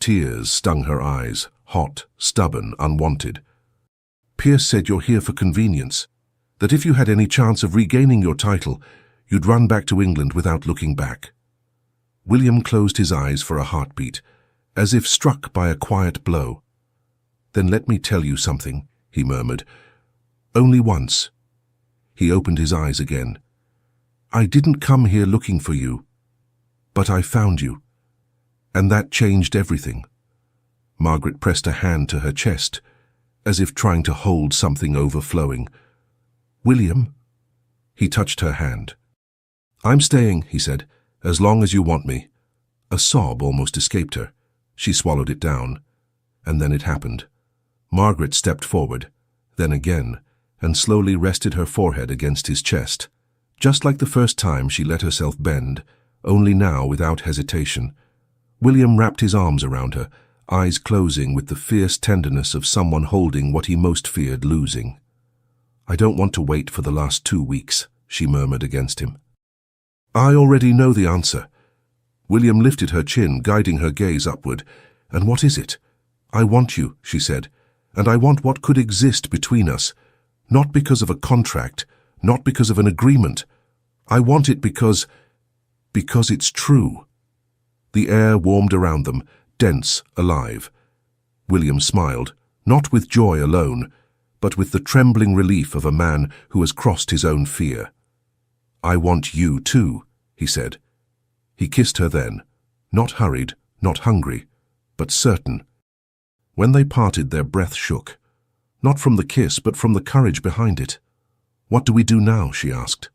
S1: Tears stung her eyes, hot, stubborn, unwanted. Pierce said you're here for convenience, that if you had any chance of regaining your title, you'd run back to England without looking back. William closed his eyes for a heartbeat, as if struck by a quiet blow. "Then let me tell you something," he murmured. "Only once." He opened his eyes again. "I didn't come here looking for you, but I found you, and that changed everything." Margaret pressed a hand to her chest, as if trying to hold something overflowing. "William?" He touched her hand. "I'm staying," he said, "as long as you want me." A sob almost escaped her. She swallowed it down, and then it happened. Margaret stepped forward, then again, and slowly rested her forehead against his chest, just like the first time she let herself bend, only now without hesitation. William wrapped his arms around her, eyes closing with the fierce tenderness of someone holding what he most feared losing. "I don't want to wait for the last 2 weeks," she murmured against him. "I already know the answer." William lifted her chin, guiding her gaze upward. "And what is it?" "I want you," she said, "and I want what could exist between us. Not because of a contract, not because of an agreement. I want it because it's true." The air warmed around them, dense, alive. William smiled, not with joy alone, but with the trembling relief of a man who has crossed his own fear. "I want you too," he said. He kissed her then, not hurried, not hungry, but certain. When they parted, their breath shook, not from the kiss, but from the courage behind it. "What do we do now?" she asked.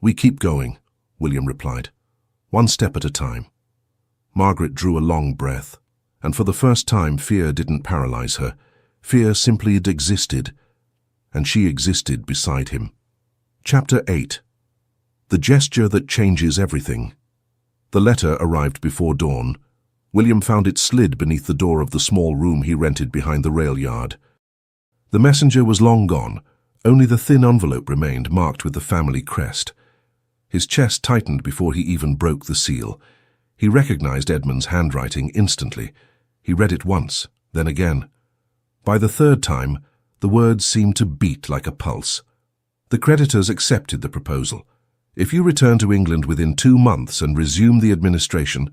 S1: "We keep going," William replied, "one step at a time." Margaret drew a long breath, and for the first time fear didn't paralyze her. Fear simply existed, and she existed beside him. Chapter 8. The gesture that changes everything. The letter arrived before dawn. William found it slid beneath the door of the small room he rented behind the rail yard. The messenger was long gone. Only the thin envelope remained, marked with the family crest. His chest tightened before he even broke the seal. He recognized Edmund's handwriting instantly. He read it once, then again. By the third time, the words seemed to beat like a pulse. The creditors accepted the proposal. If you return to England within 2 months and resume the administration,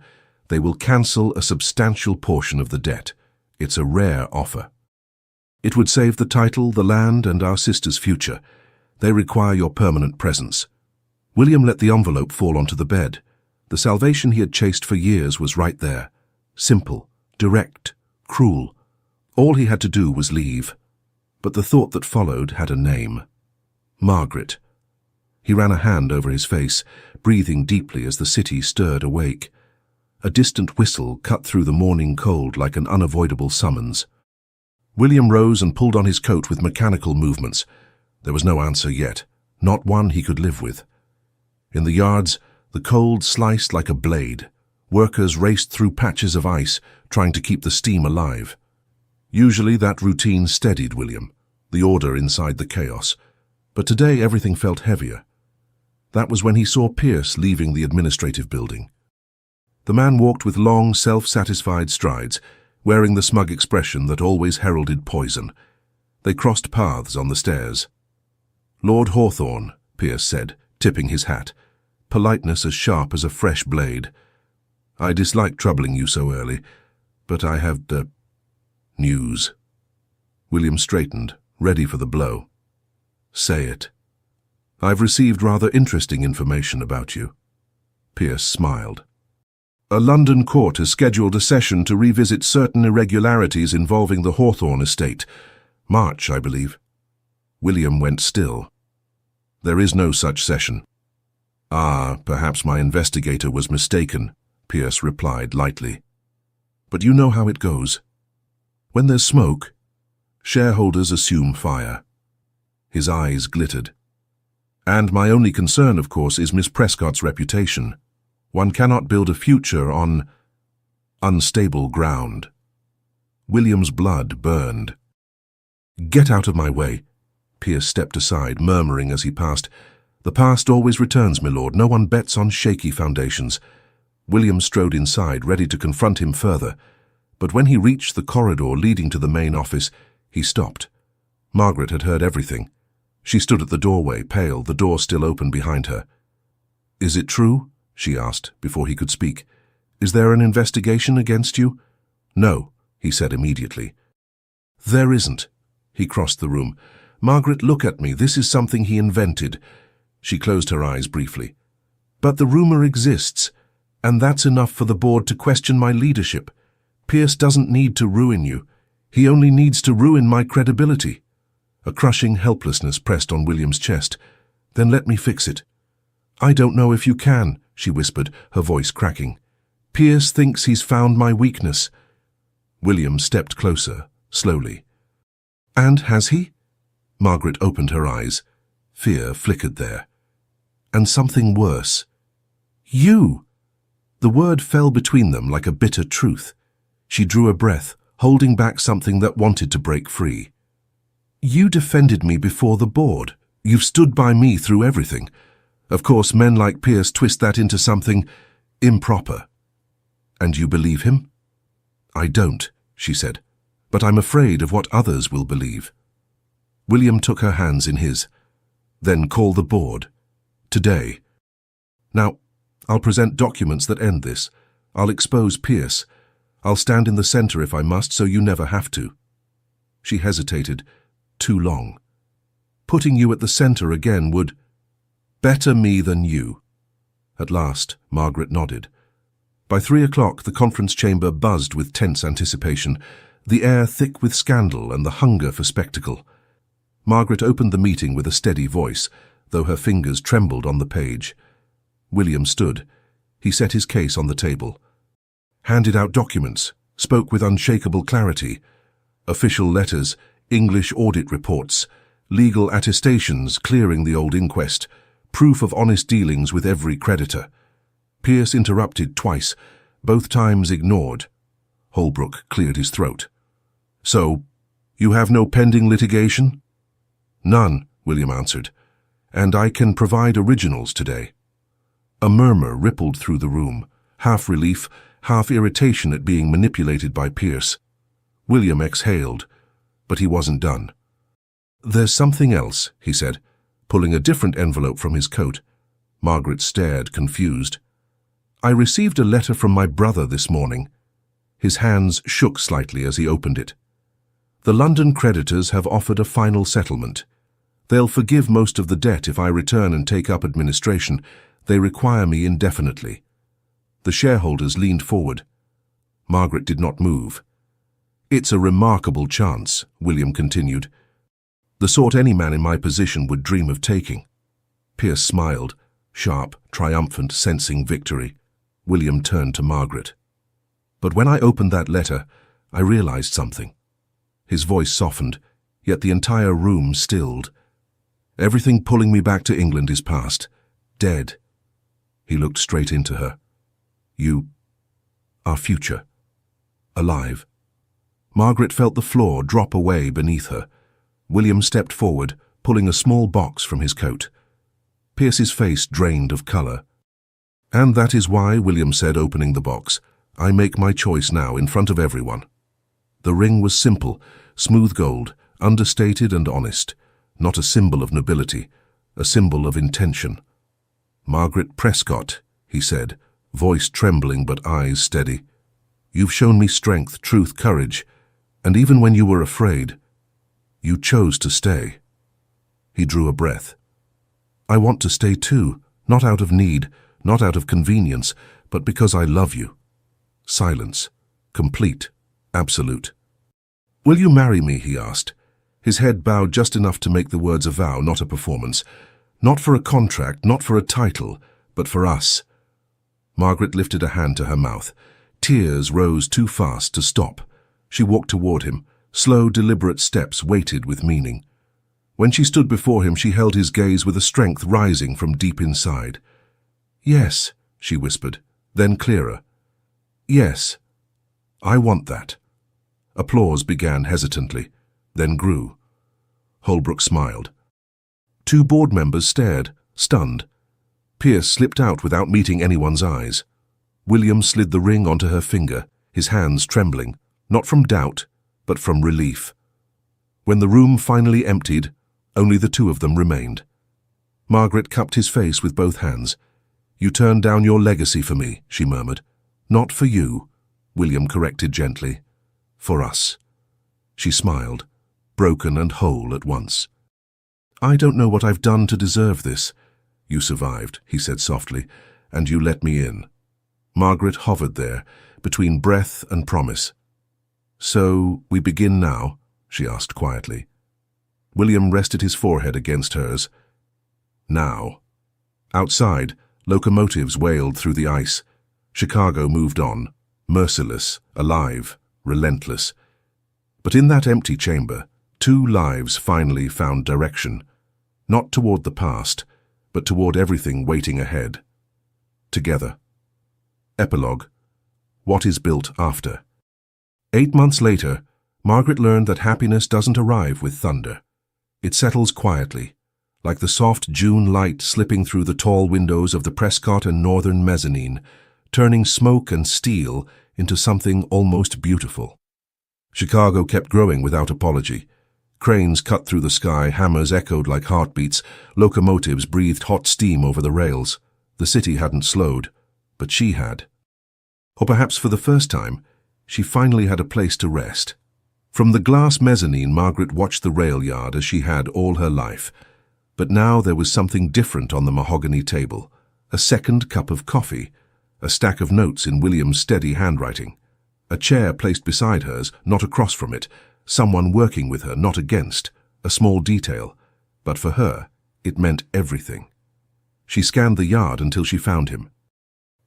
S1: they will cancel a substantial portion of the debt. It's a rare offer. It would save the title, the land, and our sister's future. They require your permanent presence. William let the envelope fall onto the bed. The salvation he had chased for years was right there. Simple, direct, cruel. All he had to do was leave. But the thought that followed had a name. Margaret. He ran a hand over his face, breathing deeply as the city stirred awake. A distant whistle cut through the morning cold like an unavoidable summons. William rose and pulled on his coat with mechanical movements. There was no answer yet, not one he could live with. In the yards, the cold sliced like a blade. Workers raced through patches of ice, trying to keep the steam alive. Usually that routine steadied William, the order inside the chaos. But today everything felt heavier. That was when he saw Pierce leaving the administrative building. The man walked with long, self-satisfied strides, wearing the smug expression that always heralded poison. They crossed paths on the stairs. "Lord Hawthorne," Pierce said, tipping his hat, politeness as sharp as a fresh blade. "I dislike troubling you so early, but I have news." William straightened, ready for the blow. "Say it." "I've received rather interesting information about you." Pierce smiled. "A London court has scheduled a session to revisit certain irregularities involving the Hawthorne estate. March, I believe." William went still. "There is no such session." "Ah, perhaps my investigator was mistaken," Pierce replied lightly. "But you know how it goes. When there's smoke, shareholders assume fire." His eyes glittered. "And my only concern, of course, is Miss Prescott's reputation. One cannot build a future on unstable ground." William's blood burned. "Get out of my way." Pierce stepped aside, murmuring as he passed, "The past always returns, my lord. No one bets on shaky foundations." William strode inside, ready to confront him further. But when he reached the corridor leading to the main office, he stopped. Margaret had heard everything. She stood at the doorway, pale, the door still open behind her. "Is it true?" she asked, before he could speak. "Is there an investigation against you?" "No," he said immediately. There isn't. He crossed the room. Margaret, look at me. This is something he invented. She closed her eyes briefly. But the rumor exists, and that's enough for the board to question my leadership. Pierce doesn't need to ruin you. He only needs to ruin my credibility. A crushing helplessness pressed on William's chest. Then let me fix it. I don't know if you can, she whispered, her voice cracking. Pierce thinks he's found my weakness. William stepped closer, slowly. And has he? Margaret opened her eyes. Fear flickered there. And something worse. You! The word fell between them like a bitter truth. She drew a breath, holding back something that wanted to break free. You defended me before the board. You've stood by me through everything. Of course, men like Pierce twist that into something improper. And you believe him? I don't, she said, but I'm afraid of what others will believe. William took her hands in his. Then call the board. Today. Now, I'll present documents that end this. I'll expose Pierce. I'll stand in the center if I must, so you never have to. She hesitated. Too long. Putting you at the center again would better me than you. At last, Margaret nodded. By 3 o'clock, the conference chamber buzzed with tense anticipation, the air thick with scandal and the hunger for spectacle. Margaret opened the meeting with a steady voice, though her fingers trembled on the page. William stood. He set his case on the table. Handed out documents, spoke with unshakable clarity. Official letters, English audit reports, legal attestations clearing the old inquest, proof of honest dealings with every creditor. Pierce interrupted twice, both times ignored. Holbrook cleared his throat. So, you have no pending litigation? None, William answered, and I can provide originals today. A murmur rippled through the room, half relief, half irritation at being manipulated by Pierce. William exhaled, but he wasn't done. There's something else, he said, pulling a different envelope from his coat. Margaret stared, confused. I received a letter from my brother this morning. His hands shook slightly as he opened it. The London creditors have offered a final settlement. They'll forgive most of the debt if I return and take up administration. They require me indefinitely. The shareholders leaned forward. Margaret did not move. It's a remarkable chance, William continued. The sort any man in my position would dream of taking. Pierce smiled, sharp, triumphant, sensing victory. William turned to Margaret. But when I opened that letter, I realized something. His voice softened, yet the entire room stilled. Everything pulling me back to England is past. Dead. He looked straight into her. You are future. Alive. Margaret felt the floor drop away beneath her. William stepped forward, pulling a small box from his coat. Pierce's face drained of color. And that is why, William said, opening the box, I make my choice now in front of everyone. The ring was simple, smooth gold, understated and honest, not a symbol of nobility, a symbol of intention. Margaret Prescott, he said, voice trembling but eyes steady. You've shown me strength, truth, courage, and even when you were afraid, you chose to stay. He drew a breath. I want to stay too, not out of need, not out of convenience, but because I love you. Silence. Complete. Absolute. Will you marry me, he asked. His head bowed just enough to make the words a vow, not a performance. Not for a contract, not for a title, but for us. Margaret lifted a hand to her mouth. Tears rose too fast to stop. She walked toward him. Slow, deliberate steps weighted with meaning. When she stood before him, she held his gaze with a strength rising from deep inside. Yes, she whispered, then clearer. Yes, I want that. Applause began hesitantly, then grew. Holbrook smiled. 2 board members stared, stunned. Pierce slipped out without meeting anyone's eyes. William slid the ring onto her finger, his hands trembling, not from doubt, but from relief. When the room finally emptied, only the 2 of them remained. Margaret cupped his face with both hands. You turned down your legacy for me, she murmured. Not for you, William corrected gently. For us. She smiled, broken and whole at once. "I don't know what I've done to deserve this." "You survived," he said softly, "and you let me in." Margaret hovered there, between breath and promise. "So, we begin now?" she asked quietly. William rested his forehead against hers. Now. Outside, locomotives wailed through the ice. Chicago moved on, merciless, alive, relentless. But in that empty chamber, 2 lives finally found direction, not toward the past, but toward everything waiting ahead. Together. Epilogue. What is built after? 8 months later, Margaret learned that happiness doesn't arrive with thunder. It settles quietly, like the soft June light slipping through the tall windows of the Prescott and Northern mezzanine, turning smoke and steel into something almost beautiful. Chicago kept growing without apology. Cranes cut through the sky, hammers echoed like heartbeats, locomotives breathed hot steam over the rails. The city hadn't slowed, but she had. Or perhaps for the first time, she finally had a place to rest. From the glass mezzanine, Margaret watched the rail yard as she had all her life. But now there was something different on the mahogany table. A second cup of coffee, a stack of notes in William's steady handwriting. A chair placed beside hers, not across from it, someone working with her, not against, a small detail. But for her, it meant everything. She scanned the yard until she found him.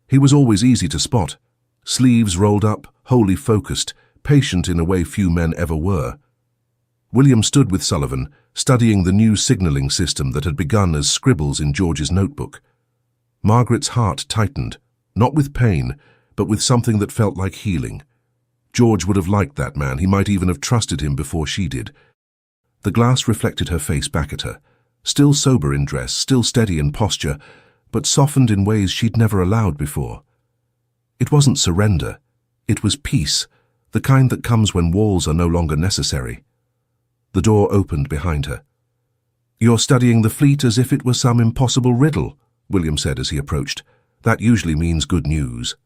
S1: He was always easy to spot, sleeves rolled up, wholly focused, patient in a way few men ever were. William stood with Sullivan, studying the new signaling system that had begun as scribbles in George's notebook. Margaret's heart tightened, not with pain, but with something that felt like healing. George would have liked that man, he might even have trusted him before she did. The glass reflected her face back at her, still sober in dress, still steady in posture, but softened in ways she'd never allowed before. It wasn't surrender, it was peace, the kind that comes when walls are no longer necessary. The door opened behind her. "You're studying the fleet as if it were some impossible riddle," William said as he approached. "That usually means good news."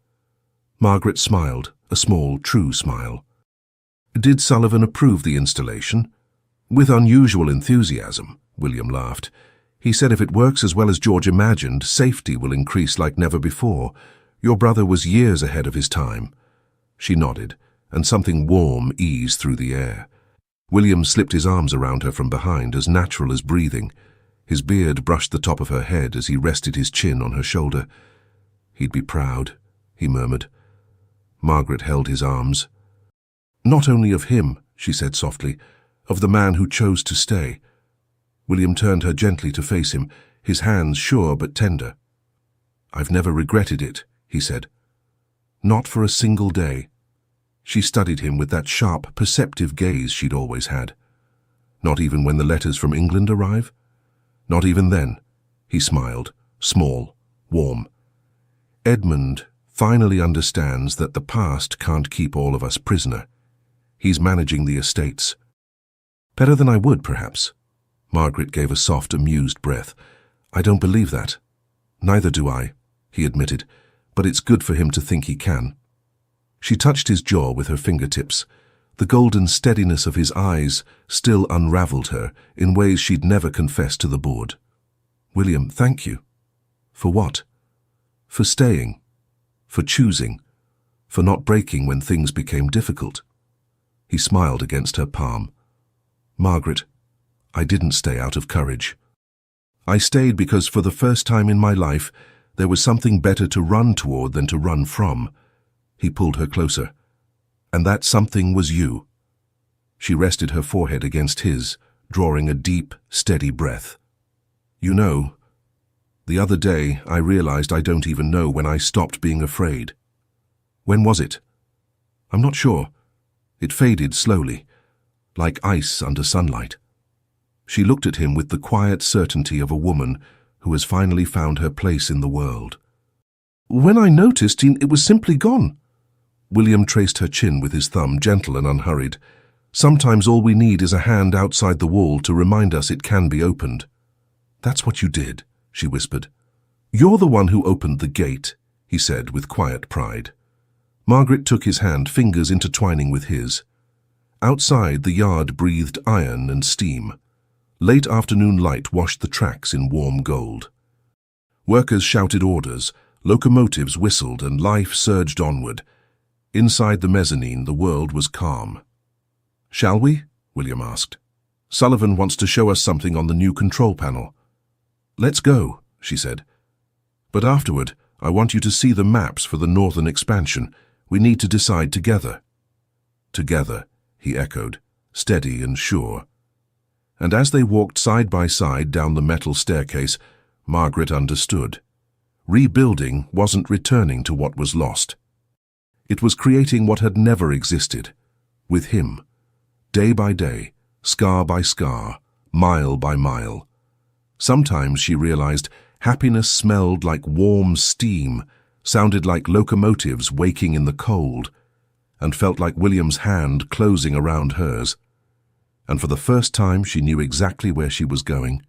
S1: Margaret smiled, a small, true smile. "Did Sullivan approve the installation?" "With unusual enthusiasm," William laughed. "He said if it works as well as George imagined, safety will increase like never before. Your brother was years ahead of his time." She nodded, and something warm eased through the air. William slipped his arms around her from behind, as natural as breathing. His beard brushed the top of her head as he rested his chin on her shoulder. "He'd be proud," he murmured. Margaret held his arms. "Not only of him," she said softly, "of the man who chose to stay." William turned her gently to face him, his hands sure but tender. "I've never regretted it," he said. "Not for a single day." She studied him with that sharp, perceptive gaze she'd always had. "Not even when the letters from England arrive?" "Not even then." He smiled, small, warm. "Edmund finally understands that the past can't keep all of us prisoner. He's managing the estates." "Better than I would, perhaps." Margaret gave a soft, amused breath. "I don't believe that." "Neither do I," he admitted, "but it's good for him to think he can." She touched his jaw with her fingertips. The golden steadiness of his eyes still unraveled her in ways she'd never confessed to the board. "William, thank you." "For what?" "For staying. For choosing. For not breaking when things became difficult." He smiled against her palm. "Margaret, I didn't stay out of courage. I stayed because for the first time in my life, there was something better to run toward than to run from." He pulled her closer. "And that something was you." She rested her forehead against his, drawing a deep, steady breath. "You know, the other day I realized I don't even know when I stopped being afraid." "When was it?" "I'm not sure. It faded slowly, like ice under sunlight." She looked at him with the quiet certainty of a woman who has finally found her place in the world. "When I noticed, it was simply gone." William traced her chin with his thumb, gentle and unhurried. "Sometimes all we need is a hand outside the wall to remind us it can be opened." "That's what you did," she whispered. "You're the one who opened the gate," he said with quiet pride. Margaret took his hand, fingers intertwining with his. Outside, the yard breathed iron and steam. Late afternoon light washed the tracks in warm gold. Workers shouted orders, locomotives whistled, and life surged onward. Inside the mezzanine, the world was calm. "Shall we?" William asked. "Sullivan wants to show us something on the new control panel." "Let's go," she said. "But afterward, I want you to see the maps for the northern expansion. We need to decide together." "Together," he echoed, steady and sure. And as they walked side by side down the metal staircase, Margaret understood. Rebuilding wasn't returning to what was lost. It was creating what had never existed, with him, day by day, scar by scar, mile by mile. Sometimes, she realized, happiness smelled like warm steam, sounded like locomotives waking in the cold, and felt like William's hand closing around hers. And for the first time, she knew exactly where she was going.